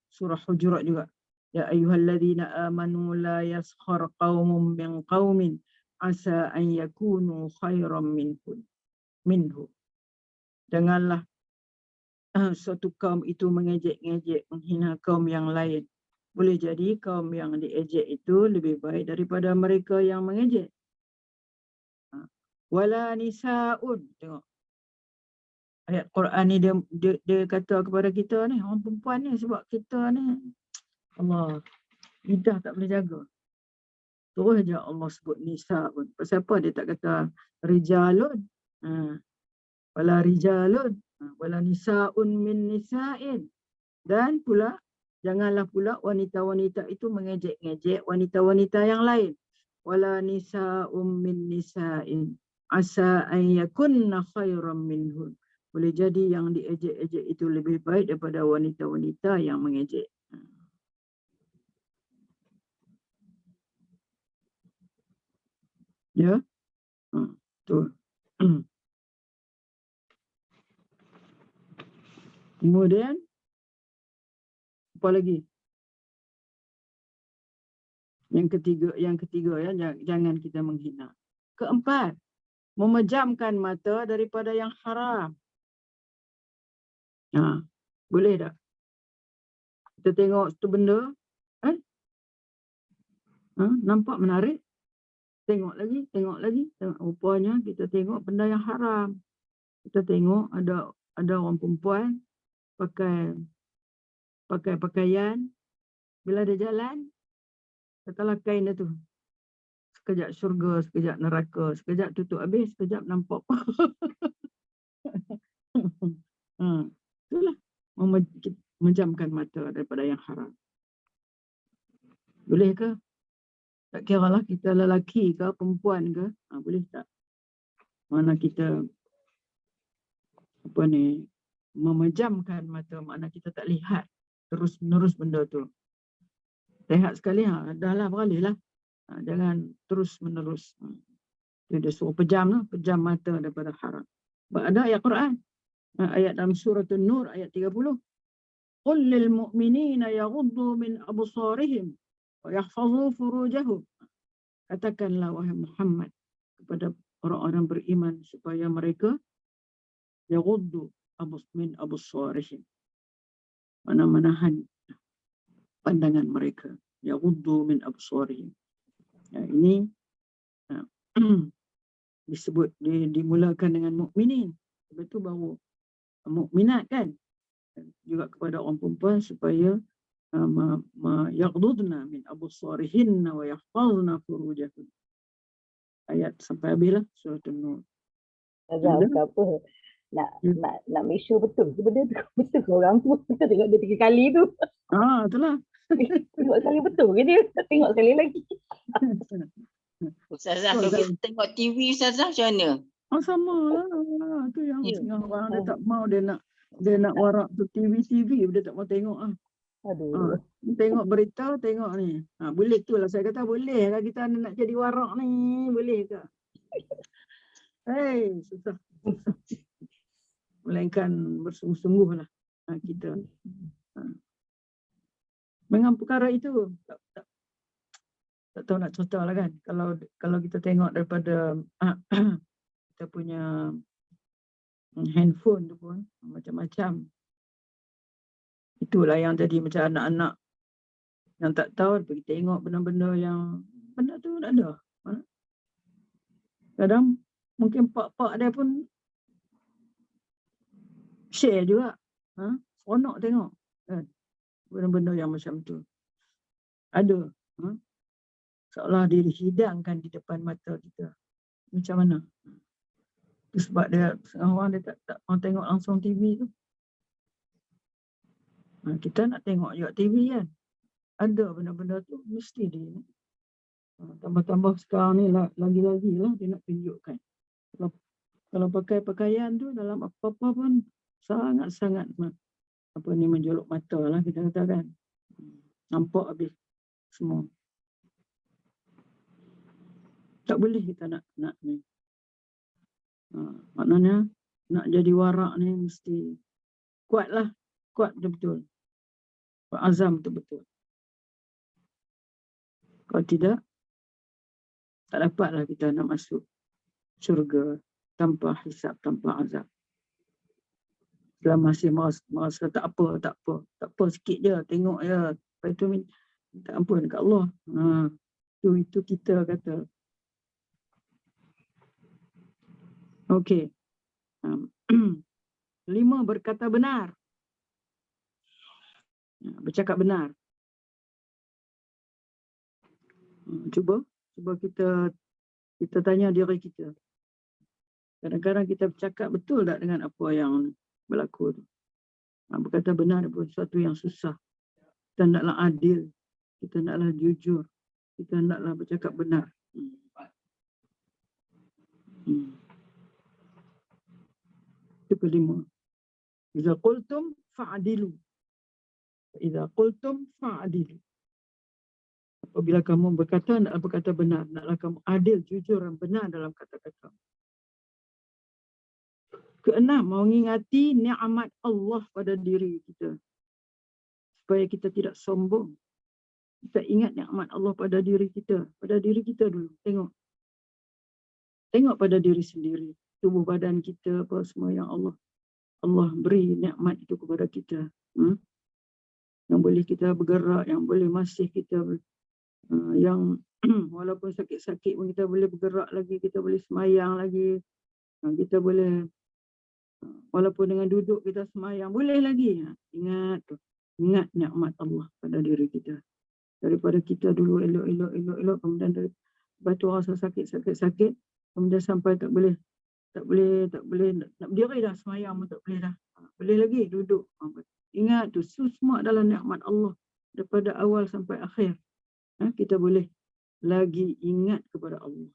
surah Hujurat juga. Ya ayyuhalladzina amanu la yaskhar qaumun min qaumin asa an yakunu khairan minhu. Janganlah suatu kaum itu mengejek-ngejek, menghina kaum yang lain. Boleh jadi kaum yang diejek itu lebih baik daripada mereka yang mengejek. Wala nisa'un. Tengok. Ayat Quran ni dia kata kepada kita ni, orang perempuan ni, sebab kita ni Allah, lidah tak boleh jaga. Terus je Allah sebut nisa'un. Pasal apa dia tak kata rijalun? Wala rijalun. Wala nisa'un min nisa'in. Dan pula, janganlah pula wanita-wanita itu mengejek-ngejek wanita-wanita yang lain. Wala nisa'un min nisa'in. Asa an yakunna khairan minhun. Boleh jadi yang diejek-ejek itu lebih baik daripada wanita-wanita yang mengejek. Ya? Betul. Kemudian, apa lagi? Yang ketiga ya, jangan kita menghina. Keempat, memejamkan mata daripada yang haram. Boleh tak? Kita tengok satu benda, nampak menarik, tengok lagi. Rupanya kita tengok benda yang haram. Kita tengok ada orang perempuan pakai pakaian, bila dia jalan, katalah kain dia tu, sekejap syurga, sekejap neraka, sekejap tutup habis, sekejap nampak. Itulah memejamkan mata daripada yang haram. Boleh ke? Tak kira lah kita lelaki ke, perempuan ke, boleh tak? Mana kita memejamkan mata, makna kita tak lihat terus-menerus benda tu. Lihat sekali, dah lah beralih lah. Jangan terus-menerus. Dia suruh pejam mata daripada haram. Ada ayat Quran. Ayat dalam surah An-Nur, ayat 30. Qul lil mu'minina yaghuddu min absarihim wa yahfazu furujahum. Katakanlah wahai Muhammad kepada orang-orang beriman supaya mereka yaghuddu min absarihim. Menahan pandangan mereka. Yaghuddu min absarihim. Ini disebut, dimulakan dengan mukminin. Sebab itu baru mukminat kan. Juga kepada orang perempuan supaya yaghdudna min absarihinna wa yahfazna furujahun. Ayat sampai habislah surah An-Nur. Apa? Nak make sure betul benda tu. Betul ke orang tu? Kita tengok dia 3 kali tu. Itulah. Tengok sekali betul ke dia? Tak tengok sekali lagi. Ustazah, kalau kita tengok TV, Ustazah macam mana? Sama lah. Tu yang setengah orang dia tak mau, dia nak warak tu TV, dia tak mau tengok . Aduh. Tengok berita, tengok ni. Boleh tu lah saya kata, boleh lah kita nak jadi warak ni, boleh ke? Susah. Melainkan bersungguh-sungguh lah kita. Dengan perkara itu, tak tahu nak cerita lah kan. Kalau kita tengok daripada kita punya handphone tu pun macam-macam. Itulah yang jadi macam anak-anak yang tak tahu pergi tengok benda-benda yang benda tu tak ada. Kadang Mungkin pak-pak dia pun share juga. Seronok tengok. Kan? Benda-benda yang macam tu. Ada. Seolah dia dihidangkan di depan mata kita. Macam mana? Itu sebab dia, orang dia tak mau tengok langsung TV tu. Kita nak tengok juga TV kan. Ada benda-benda tu mesti dia. Tambah-tambah sekarang ni lagi-lagi lah dia nak tunjukkan. Kalau pakai pakaian tu dalam apa-apa pun sangat-sangat menjolok mata lah kita katakan. Nampak habis semua. Tak boleh kita nak ni. Maknanya nak jadi warak ni mesti kuatlah. Kuat betul-betul. Azam betul-betul. Kalau tidak, tak dapatlah kita nak masuk syurga tanpa hisab, tanpa azab. Selama masih merasa tak apa sikit je, tengok je. Lepas tu minta ampun dekat Allah. Itu kita kata. Okey. 5, berkata benar. Bercakap benar. Cuba kita tanya diri kita. Kadang-kadang kita bercakap betul tak dengan apa yang berlaku tu. Berkata benar pun sesuatu yang susah. Kita naklah adil. Kita naklah jujur. Kita naklah bercakap benar. Itu kelima. Iza qultum fa'adilu. Iza qultum fa'adilu. Apabila kamu berkata, naklah berkata benar. Naklah kamu adil, jujur dan benar dalam kata-kata. Keenam, mengingati nikmat Allah pada diri kita. Supaya kita tidak sombong. Kita ingat nikmat Allah pada diri kita. Pada diri kita dulu. Tengok pada diri sendiri. Tubuh badan kita, apa semua yang Allah beri nikmat itu kepada kita. Yang boleh kita bergerak, yang boleh masih kita yang walaupun sakit-sakit pun kita boleh bergerak lagi, kita boleh semayang lagi, kita boleh walaupun dengan duduk kita semayang boleh lagi. Ingat nikmat Allah pada diri kita. Daripada kita dulu elok kemudian lepas tu rasa sakit kemudian sampai tak boleh nak berdiri dah, semayang pun tak boleh dah. Boleh lagi duduk. Ingat tu semua adalah nikmat Allah daripada awal sampai akhir. Kita boleh lagi ingat kepada Allah.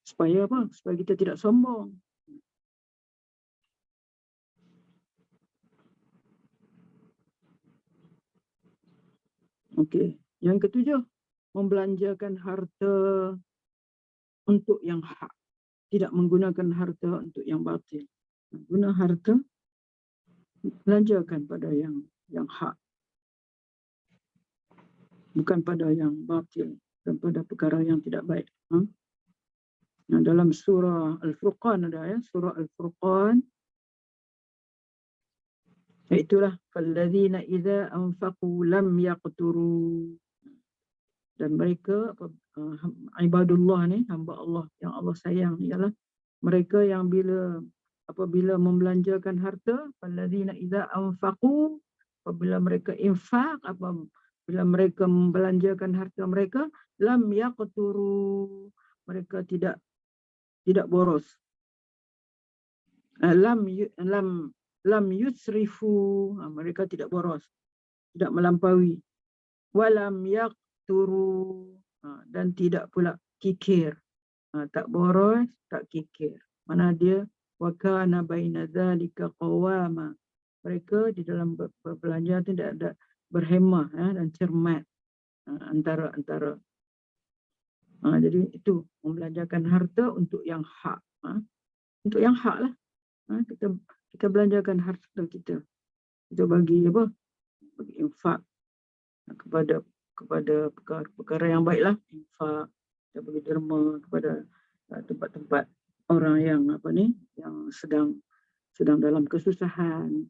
Supaya apa? Supaya kita tidak sombong. Okey. Yang ketujuh, membelanjakan harta untuk yang hak. Tidak menggunakan harta untuk yang batil. Guna harta, belanjakan pada yang hak. Bukan pada yang batil dan pada perkara yang tidak baik. Dalam surah Al-Furqan ada ya, surah Al-Furqan. Itulah falladzina idza anfaqu lam yaqturu. Dan mereka ibadullah ni, hamba Allah yang Allah sayang ialah mereka yang apabila membelanjakan harta, falladzina idza anfaqu, apabila mereka infak, apabila mereka membelanjakan harta mereka, lam yaqturu, mereka tidak boros. Lam yusrifu, mereka tidak boros, tidak melampaui. Walam yaqturu, dan tidak pula kikir. Tak boros, tak kikir. Mana dia wa kana baina dzalika qawama. Mereka di dalam berbelanja tidak ada berhemah dan cermat antara. Jadi itu membelanjakan harta untuk yang hak. Untuk yang hak lah. Kita belanjakan harta kita. Kita bagi apa? Bagi infak kepada perkara yang baiklah. Infak, kita bagi derma kepada tempat-tempat orang yang yang sedang dalam kesusahan.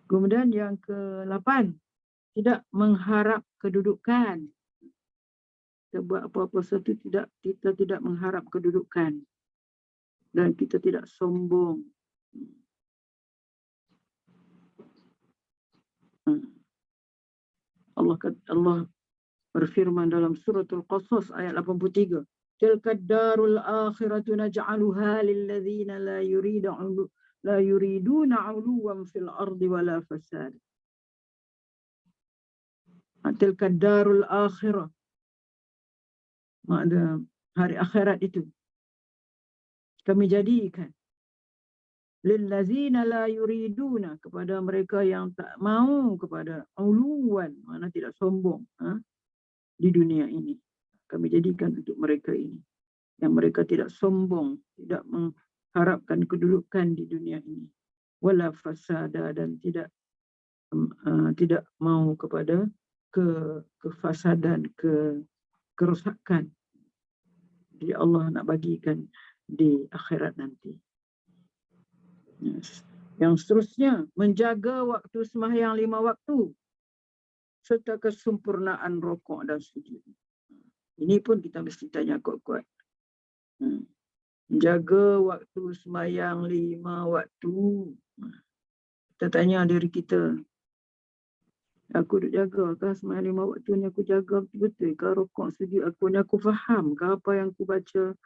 Kemudian yang ke-8, tidak mengharap kedudukan. Kita buat apa-apa sesuatu kita tidak mengharap kedudukan dan kita tidak sombong. Allah berfirman dalam suratul Qasas ayat 83. Tilka darul akhiratu naj'aluha lil ladzina la yuriduna 'uluwan fil ardi wala fasad. Tilka darul akhirah. Makna hari akhirat itu kami jadikan lillazina la yuriduna, kepada mereka yang tak mau kepada uluwan, mana tidak sombong di dunia ini. Kami jadikan untuk mereka ini yang mereka tidak sombong, tidak mengharapkan kedudukan di dunia ini, wala fasada, dan tidak mau kepada kefasadan, kerosakan. Jadi Allah nak bagikan di akhirat nanti. Yang seterusnya, menjaga waktu sembahyang 5 waktu serta kesempurnaan rukuk dan sujud. Ini pun kita mesti tanya kuat-kuat. Menjaga waktu sembahyang 5 waktu. Kita tanya diri kita, aku duk jaga kah sembahyang 5 waktu ni, aku jaga betul-betul kah rukuk sujud aku ni, aku faham kah apa yang aku baca,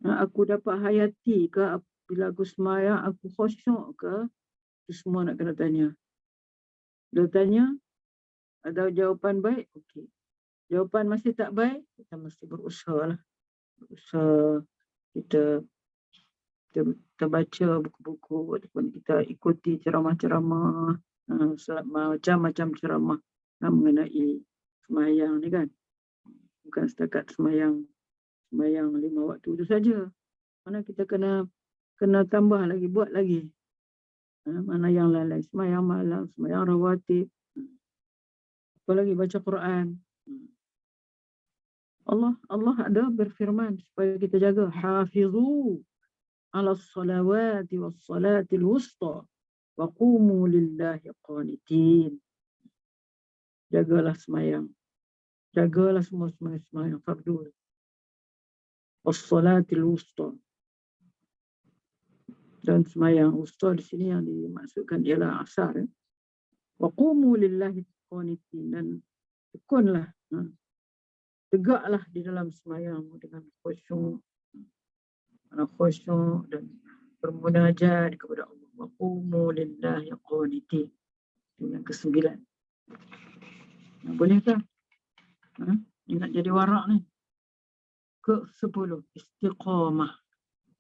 aku dapat hayati kah bila aku sembahyang, aku khusyuk ke? Itu semua nak kena tanya. Dah tanya, ada jawapan baik, okey. Jawapan masih tak baik, kita mesti berusaha lah. Berusaha, kita baca buku-buku ataupun kita ikuti ceramah-ceramah, macam-macam ceramah mengenai sembahyang ni kan. Bukan setakat sembahyang 5 waktu itu saja. Mana kita kena tambah lagi, buat lagi. Mana yang lain-lain, sembahyang malam, sembahyang rawatib. Apa lagi, baca Quran. Allah ada berfirman supaya kita jaga, hafizu ala salawati was salatil wusta wa qumu lillahi qanitin. Jagalah sembahyang. Jagalah semua sembahyang fardu. Was salatil wusta. Dan sembahyang wusta di sini yang dimaksudkan ialah asar. Wa qumu lillahi qanitin, dan tekunlah, tegaklah di dalam sembahyangmu dengan khusyuk dan bermunajat kepada Allah. Wa qumu lillahi qanitin. Yang ke-9. Bolehkah? Ingat jadi warak ni. Ke-10, istiqamah.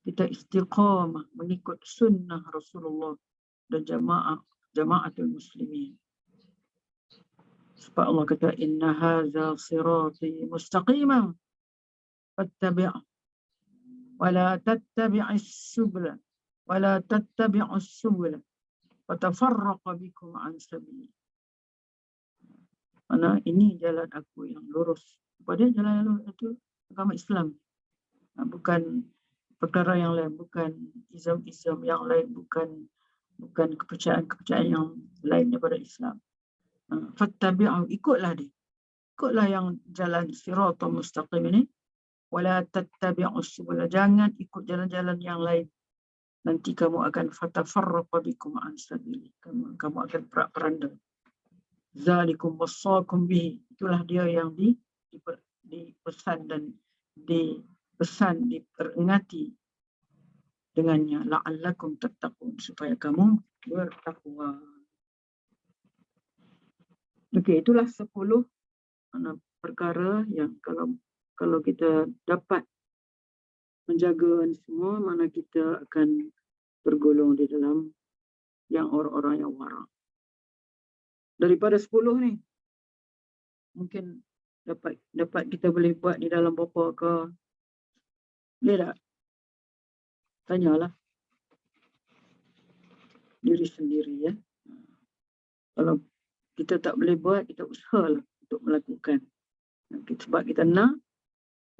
Kita istiqamah mengikut sunnah Rasulullah dan jama'atul muslimin. Sebab Allah kata, inna hadza sirati mustaqiman fattabi'u wa la tattabi'us subula fatafarraqa bikum an sabili. Mana ini jalan aku yang lurus. Pada jalan yang lurus itu agama Islam. Bukan perkara yang lain, bukan izam-izam yang lain, bukan kepercayaan yang lain daripada Islam. Fattabi'u, ikutlah dia. Ikutlah yang jalan siratal mustaqim ini. Wala tattabi'us subula, jangan ikut jalan-jalan yang lain. Nanti kamu akan fatafarraqa bikum an sabili. Kamu akan perak-peranda. Zalikum wassakum bihi. Itulah dia yang dipesan dan diperingati dengannya, la'allakum tattaqun, supaya kamu bertakwa. Okey, itulah 10 perkara yang kalau kita dapat menjaga ini semua, mana kita akan tergolong di dalam yang orang-orang yang warak. Daripada 10 ni, mungkin dapat kita boleh buat di dalam berapa ke? Boleh tak? Tanyalah diri sendiri ya. Kalau kita tak boleh buat, kita usahalah untuk melakukan. Sebab kita nak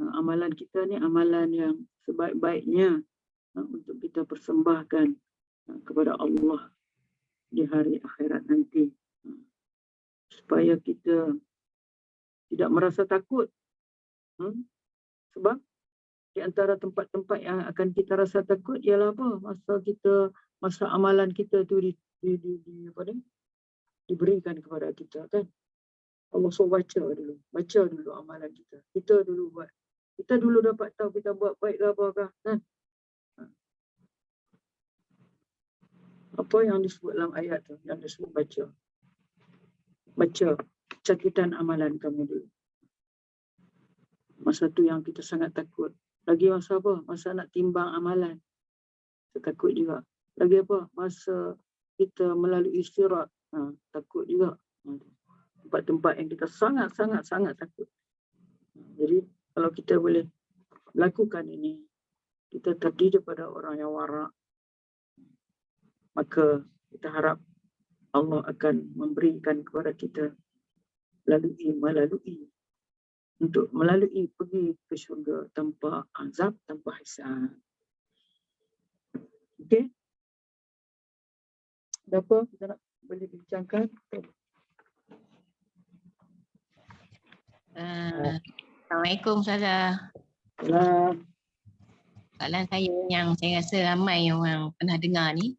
amalan kita ni amalan yang sebaik-baiknya untuk kita persembahkan kepada Allah di hari akhirat nanti. Supaya kita tidak merasa takut Sebab di antara tempat-tempat yang akan kita rasa takut ialah apa? Masa amalan kita tu diberikan kepada kita kan. Allah suruh baca dulu amalan kita. Kita dulu buat. Kita dulu dapat tahu kita buat baik ke apakah kan. Apa yang disebut dalam ayat tu, yang disebut baca. Baca catatan amalan kamu dulu. Masa tu yang kita sangat takut. Lagi masa apa? Masa nak timbang amalan. Kita takut juga. Lagi apa? Masa kita melalui sirat. Takut juga. Tempat-tempat yang kita sangat takut. Jadi kalau kita boleh lakukan ini, kita terdiri daripada orang yang warak, maka kita harap Allah akan memberikan kepada kita melalui pergi ke syurga tanpa azab, tanpa hisab. Okey? Ada apa kita nak boleh bincangkan? Assalamualaikum Ustazah. Salam. Soalan saya yang saya rasa ramai orang pernah dengar ni.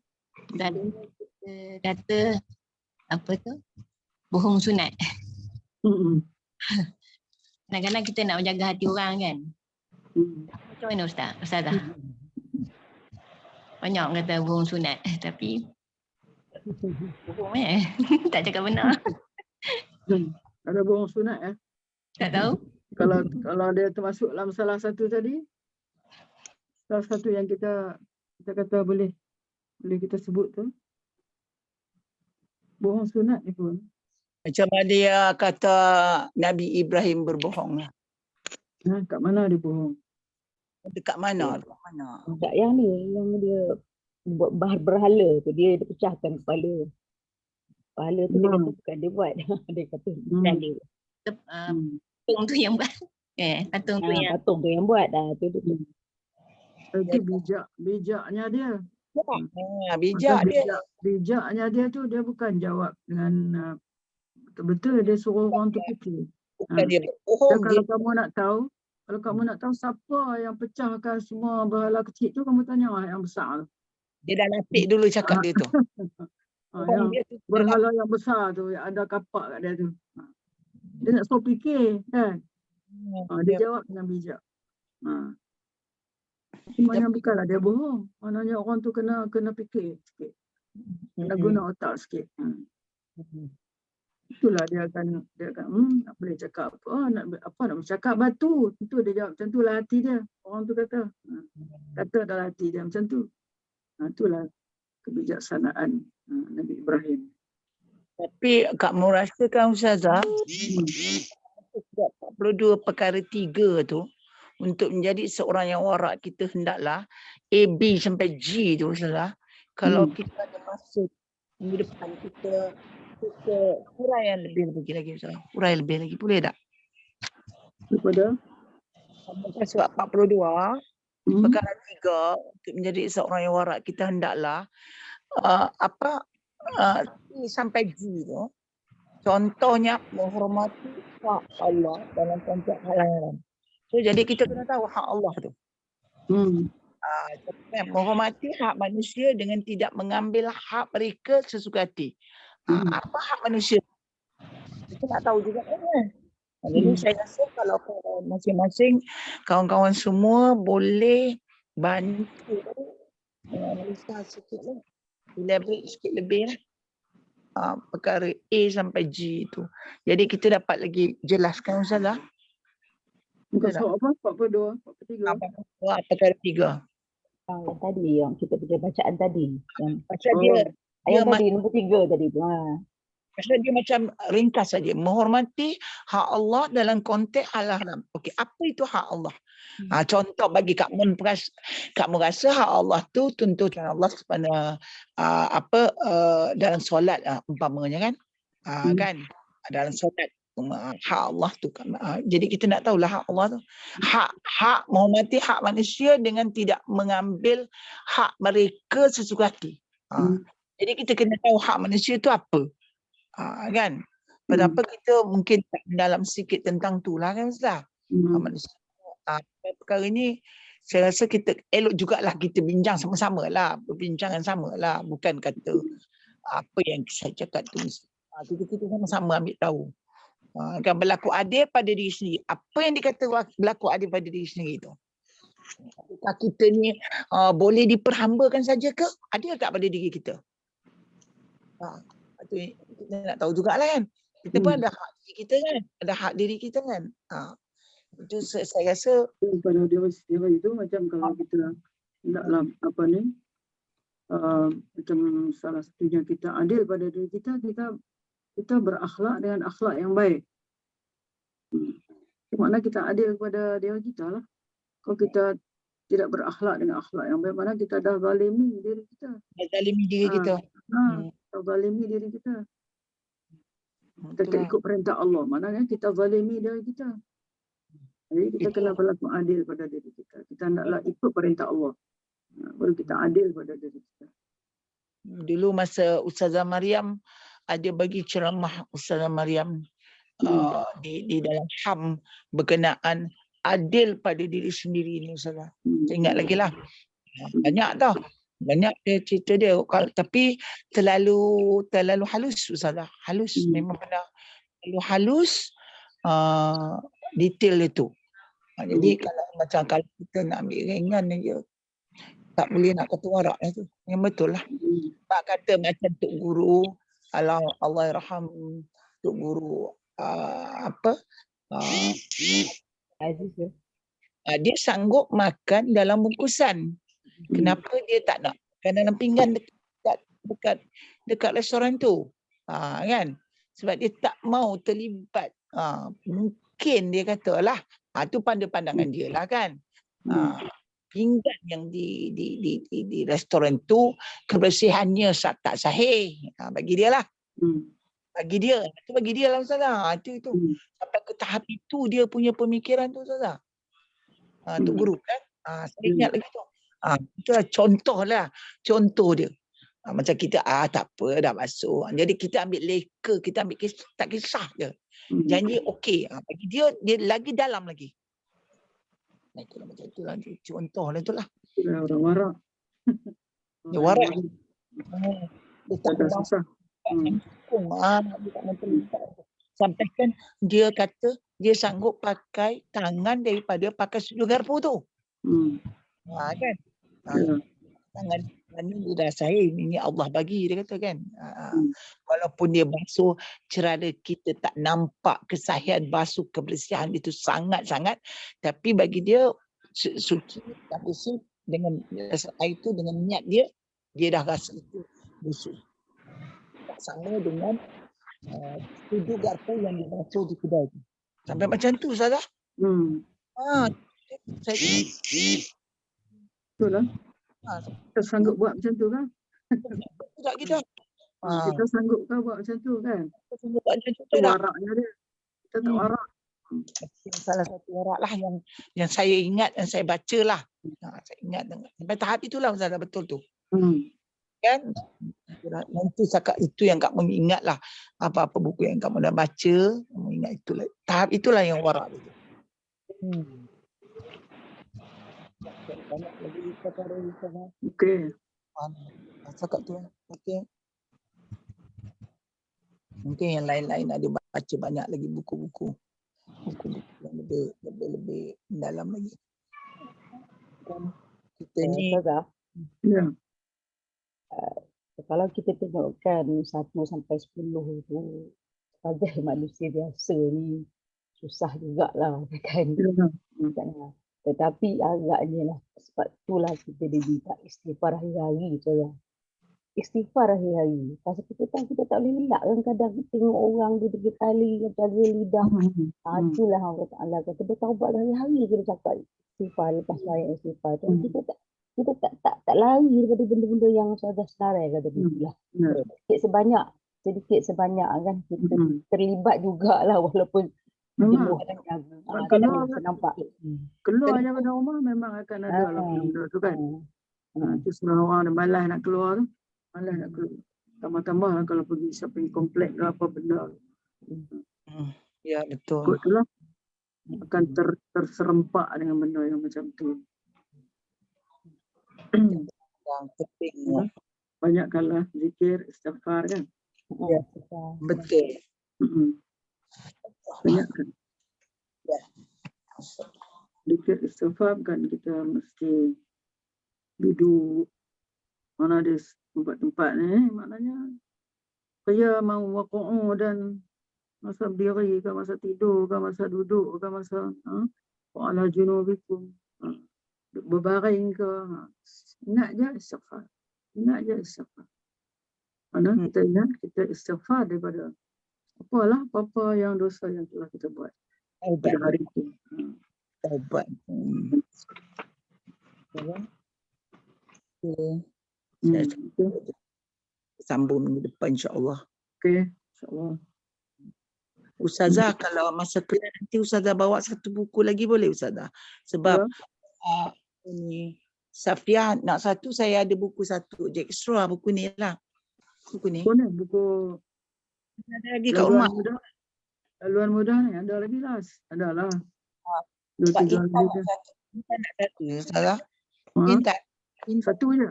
Dan kita kata apa tu? Bohong sunat. Kadang-kadang kita nak menjaga hati orang kan. Macam mana Ustazah? Banyak orang kata bohong sunat tapi bohong tak cakap benar. Ada bohong sunat Tak tahu. Kalau dia termasuk dalam salah satu tadi, salah satu yang kita kata boleh kita sebut tu, bohong sunat ni pun. Macam mana dia kata Nabi Ibrahim berbohong lah. Kat mana dia bohong? Dekat mana? Tak yang ni, yang dia buat berhala tu, dia pecahkan kepala. Kepala tu dia kata bukan dia buat. Dia kata bukan dia. Patung tu yang buat. Patung tu yang. Patung tu yang buat dah. Tu. Itu bijaknya dia. Bijak dia. Bijaknya dia tu dia bukan jawab dengan betul-betul, dia suruh orang tu fikir. Bukan dia berbohong. Kalau kamu nak tahu siapa yang pecahkan semua berhala kecil tu, kamu tanya yang besar tu. Dia dah lapik dulu cakap dia tu. Berhala yang besar tu, yang ada kapak kat dia tu. Dia nak suruh fikir kan. Dia jawab dengan bijak. Semuanya bukanlah dia bohong. Maknanya orang tu kena fikir sikit. Kena guna otak sikit. Itulah dia akan nak boleh cakap apa, nak bercakap batu. Tentu dia jawab macam tu lah hati dia. Orang tu kata dalam hati dia macam tu. Itulah kebijaksanaan Nabi Ibrahim. Tapi Kak Mu rasakan Ustazah, 42 perkara 3 tu, untuk menjadi seorang yang warak, kita hendaklah A, B sampai G tu Ustazah. Kalau kita ada masa minggu depan, kita huraian lebih lagi Ustazah. Huraian lebih lagi, boleh tak? Daripada? Sebab 42 perkara 3 untuk menjadi seorang yang warak, kita hendaklah C sampai G tu. Contohnya menghormati hak Allah dalam konteks halal. So jadi kita kena tahu hak Allah tu. Menghormati hak manusia dengan tidak mengambil hak mereka sesuka hati. Apa hak manusia? Kita nak tahu juga kan. Jadi saya rasa kalau masing-masing kawan-kawan semua boleh bantu analisa sikit lah. Elaborate sikit lebih lah. Perkara A sampai G tu. Jadi kita dapat lagi jelaskan Ustazah. Muka surat apa? 42, 43. Perkara 3. Yang tadi yang kita baca bacaan tadi. Macam dia ayat tadi nombor 3 tadi tu. Pasal dia macam ringkas saja. Menghormati hak Allah dalam konteks haram. Okey, apa itu hak Allah? Contoh bagi Kak Mun rasa hak Allah tu tuntutan Allah kepada dalam solat umpamanya kan? Kan? Dalam solat hak Allah tu kan. Jadi kita nak tahulah hak Allah tu. Hak menghormati hak manusia dengan tidak mengambil hak mereka sesuka hati. Jadi kita kena tahu hak manusia tu apa. Kan? Kenapa kita mungkin tak dalam sikit tentang tu lah kan Ustaz? Manusia. Perkara ni saya rasa kita elok jugalah kita bincang sama-sama lah, perbincangan sama lah, bukan kata apa yang saya cakap tu kita sama-sama ambil tahu. Kan berlaku adil pada diri sendiri. Apa yang dikata berlaku adil pada diri sendiri tu? Apakah kita ni boleh diperhambakan saja ke? Adil tak pada diri kita? Itu kita nak tahu jugalah kan. Kita pun ada hak diri kita kan. Ada hak diri kita kan. Itu saya rasa pada dewa itu macam kalau kita hendaklah apa ni macam salah satunya kita adil pada diri kita, kita berakhlak dengan akhlak yang baik. Makna kita adil kepada dewa kita lah. Kalau kita tidak berakhlak dengan akhlak yang baik, mana kita dah zalimi diri kita. zalimi diri kita. Kita zalimi diri kita. Kita tak ikut perintah Allah, maknanya kita zalimi diri kita. Jadi kita kena berlaku adil pada diri kita. Kita hendaklah ikut perintah Allah. Baru kita adil pada diri kita. Dulu masa Ustazah Mariam ada bagi ceramah Ustazah Mariam di dalam HAM berkenaan adil pada diri sendiri ni Ustazah. Saya ingat lagi lah. Banyak tau. Banyak dia cerita dia. Tapi terlalu halus Ustazah. Halus. Memang benar. Terlalu halus detail itu. Jadi kalau kita nak ambil ringan je, tak boleh nak kata warak lah tu. Yang betul lah. Tak kata macam Tok Guru, Allahyarham Tok Guru Aziz ya. Dia sanggup makan dalam bungkusan. Kenapa dia tak nak makan dalam pinggan dekat restoran tu? Kan? Sebab dia tak mau terlibat. Mungkin dia kata lah. Itu pandangan dia lah kan. Pinggan yang di restoran tu kebersihannya tak sahih. Bagi dia lah. Bagi dia. Itu bagi dia lah Ustazah. Itu. Sampai ke tahap itu dia punya pemikiran tu Ustazah. Tok Guru kan. Saya ingat lagi tu. Itulah contoh dia. Macam kita tak apa dah masuk. Jadi kita ambil leka, kita ambil kisah, tak kisah je. Janji okey. Bagi dia lagi dalam lagi. Itulah macam itulah contoh lah itulah. Orang warak. Dia warak. Dia tak susah. Sampaikan dia kata dia sanggup pakai tangan daripada pakai sudu garpu tu. Kan? Tangan ni dia dah sahih, ini Allah bagi dia kata kan. Walaupun dia basuh cerana kita tak nampak kesahihan basuh kebersihan itu sangat-sangat, tapi bagi dia suci tak bersih dengan air itu dengan niat dia dah rasa itu bersih. Tak sama dengan sudu garpu yang dibasuh di kedai tu. Sampai macam tu Ustazah. Saya betul lah. Kita sanggup buat macam tu kan? Tak kita. Kita sanggup kan buat macam tu kan? Kita sanggup buat macam tu. Waraknya dia. Kita tak warak. Salah satu warak lah yang saya ingat dan saya baca lah. Saya ingat sampai tahap itulah Ustazah, betul tu. Kan? Nanti cakap itu yang kamu ingat lah. Apa-apa buku yang kamu dah baca, kamu ingat itulah. Tahap itulah yang warak itu. Banyak lagi perkara Ustazah. Okey. Cakap tu. Okey. Mungkin yang lain-lain ada baca banyak lagi buku-buku. Buku-buku yang lebih dalam lagi. Kita ni Ustazah, kalau kita tengokkan 1 sampai 10 tu sebagai manusia biasa ni susah jugalah kan. Tetapi agaknya lah sebab itulah kita diminta istighfar hari-hari Ustazah. Istighfar hari-hari. Pasal kita tak boleh elak kan kadang tengok orang 2-3 kali jaga lidah. Itulah Allah Ta'ala kata bertaubat hari-hari kita cakap istighfar lepas ayat istighfar tu. Kita tak lari daripada benda-benda yang Ustazah senarai kata begitulah. Sedikit sebanyak kan kita terlibat jugalah walaupun jenuh dan jaga. Nampak. Keluar daripada rumah memang akan ada lah benda tu kan. Itu sebenarnya orang ada malas nak keluar tu. Malas nak keluar. Tambah-tambah lah kalau pergi shopping komplek ke apa benda. ya betul. Kot tu lah. akan terserempak dengan benda yang macam tu. Yang penting. Banyakkanlah zikir, istighfar kan. Ya. Betul. Banyakkan. Ya. Zikir, istighfar kan kita mesti duduk. Mana ada tempat-tempat ni, maknanya qiyamah wa qu'udan, masa berdiri ke, masa tidur ke, masa duduk ke, masa wa ala junubikum, berbaring ke. Ingat je istighfar. Ingat je istighfar. Mana kita ingat, kita istighfar daripada apa-apa yang dosa yang telah kita buat pada hari itu. Taubat. Saya sambung minggu depan insya-Allah. Okey, insya-Allah. Ustazah, kalau masa kelas nanti Ustazah bawa satu buku lagi boleh Ustazah? Sebab ni Safia nak satu, saya ada buku satu je extra, buku ni lah. Buku ni. Buku ada lagi kat rumah. Laluan mudah ni ada lagi lah. Adalah. Sebab 2-3 lagi je. Intan nak satu Ustazah. Intan. Satu je.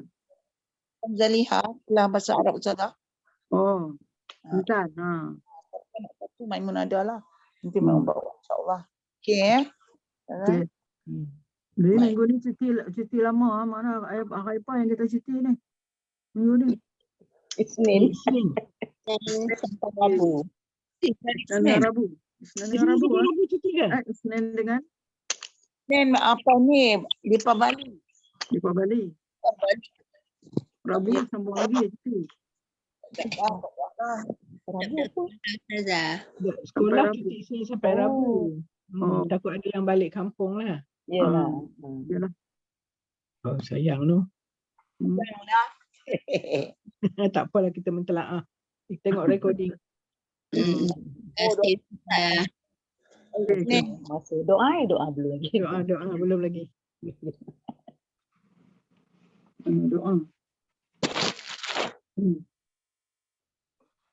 Zaliha kelas bahasa Arab Ustazah. Oh. Intan. Satu Maimun ada lah. Nanti Maimun bawa insya-Allah. Okey Okey. Jadi minggu ni cuti lama. Mana apa yang kita cuti ni? Minggu ni. Isnin. Sampai Rabu. Isnin Rabu. Isnin Rabu. Isnin dengan? Isnin apa ni? Lipa Bali. Lipa Bali. Rabu sambung lagi cuti. Rabu apa? Sekolah cuti Isnin sampai Rabu. Takut ada yang balik kampung lah. Yalah. Oh, sayang tu. Tak apalah kita mentelaah. Kita tengok recording. Masa doa belum lagi. Doa belum lagi. Doa.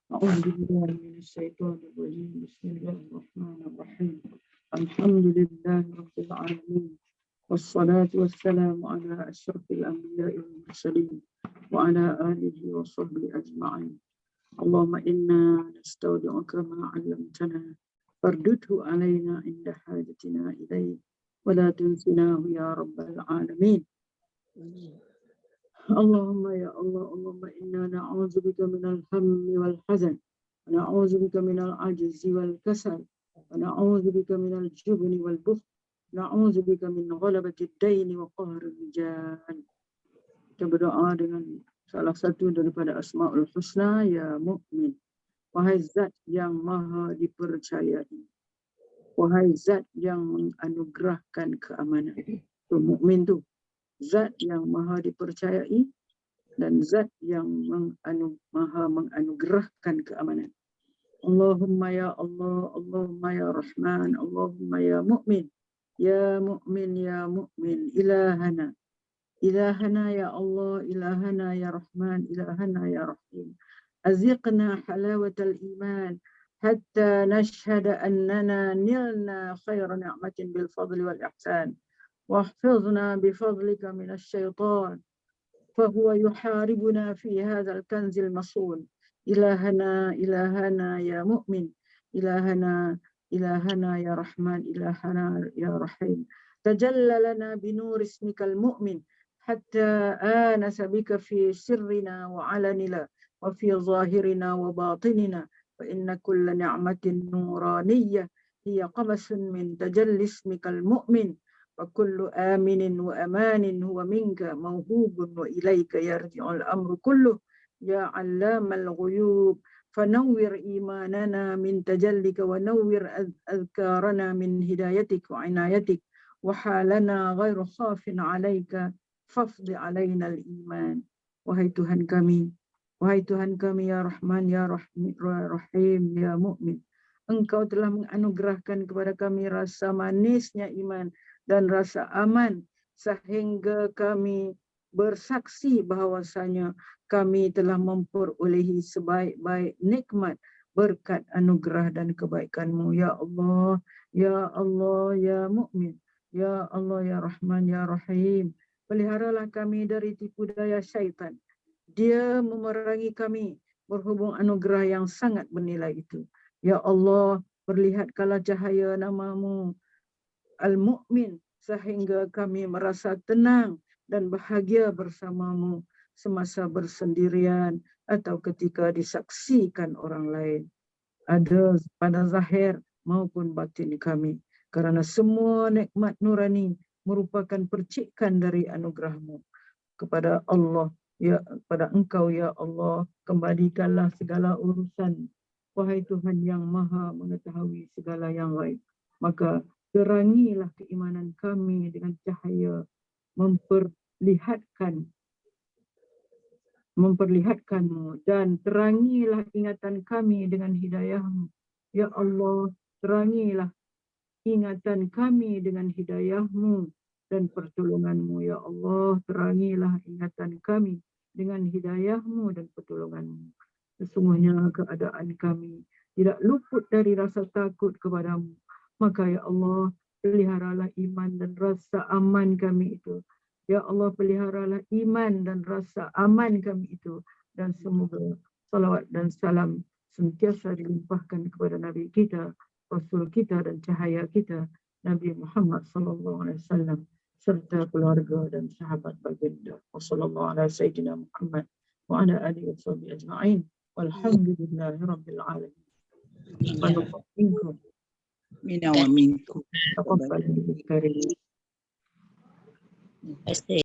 A'udzubillahi minasyaitonir rajim. Bismillahirrahmanirrahim. Alhamdulillahirabbil alamin. Wassalatu wassalamu ala asyrafil anbiya'i wal mursalin wa ala alihi wa sahbihi ajma'in. Allahumma inna nastaudi'uka ma 'allamtana fardudhu alaina inda hajatina ilayhi wa la tunsinahu ya rabbal alamin. Allahumma ya Allah, Allahumma inna na'udzubika minal hammi wal hazan wa na'udzubika minal ajzi wal kasal wa na'udzubika minal jubni wal bukhl. Na'udzubika min ghalabati ad-daini wa qahri rijal. Kita berdoa dengan salah satu daripada Asmaul Husna, ya Mukmin. Wahai zat yang maha dipercayai. Wahai zat yang menganugerahkan keamanan. Tu Mukmin tu. Zat yang maha dipercayai dan zat yang maha menganugerahkan keamanan. Allahumma ya Allah, Allahumma ya Rahman, Allahumma ya Mukmin. Ya Mu'min, Ya Mu'min, Ilahana. Ilahana Ya Allah, Ilahana Ya Rahman, Ilahana Ya Rahim. Aziqna halawatal iman, hatta nashhada annana nilna khayra ni'matin bil fadli wal ihsan. Wahfizna bifadlika minas syaitan, fahuwa yuharibuna fi hadzal kanzil masun. Ilahana, Ilahana Ya Mu'min, Ilahana إلهنا يا رحمن إلهنا يا رحيم تجلى لنا بنور اسمك المؤمن حتى آنس بك في سرنا وعلننا وفي ظاهرنا وباطننا فإن كل نعمة نورانية هي قبس من تجلي اسمك المؤمن وكل آمن وأمان هو منك موهوب وإليك يرجع الأمر كله يا علام الغيوب فنور إيماننا من تجلك ونور أذكارنا من هدايتك وعنايتك وحالنا غير خاف عليك فافض علينا الإيمان. Wahai Tuhan kami ya Rahman ya Rahim ya Mu'min, Engkau telah menganugerahkan kepada kami rasa manisnya iman dan rasa aman sehingga kami bersaksi bahawasanya kami telah memperolehi sebaik-baik nikmat berkat anugerah dan kebaikan-Mu. Ya Allah, Ya Allah, Ya Mukmin, Ya Allah, Ya Rahman, Ya Rahim. Peliharalah kami dari tipu daya syaitan. Dia memerangi kami berhubung anugerah yang sangat bernilai itu. Ya Allah, perlihatkanlah cahaya nama-Mu Al-Mu'min sehingga kami merasa tenang dan bahagia bersama-Mu semasa bersendirian atau ketika disaksikan orang lain. Ada pada zahir maupun batin kami. Kerana semua nikmat nurani merupakan percikan dari anugerah-Mu. Kepada Allah, ya, kepada Engkau ya Allah, kembalikanlah segala urusan. Wahai Tuhan yang Maha mengetahui segala yang gaib. Maka terangilah keimanan kami dengan cahaya, memperlihatkan-Mu, dan terangilah ingatan kami dengan hidayah-Mu. Ya Allah, terangilah ingatan kami dengan hidayah-Mu dan pertolongan-Mu. Ya Allah, terangilah ingatan kami dengan hidayah-Mu dan pertolongan-Mu. Sesungguhnya keadaan kami tidak luput dari rasa takut kepadamu. Maka ya Allah, peliharalah iman dan rasa aman kami itu. Ya Allah, peliharalah iman dan rasa aman kami itu. Dan semoga salawat dan salam sentiasa dilimpahkan kepada Nabi kita, Rasul kita dan cahaya kita, Nabi Muhammad SAW, serta keluarga dan sahabat baginda. Wassalamualaikum Muhammad wa ala alihi wa sahbihi ajma'in. Walhamdulillahi rabbil alamin. Minkum. Mina wa minkum. Taqabbal karim. Pasti.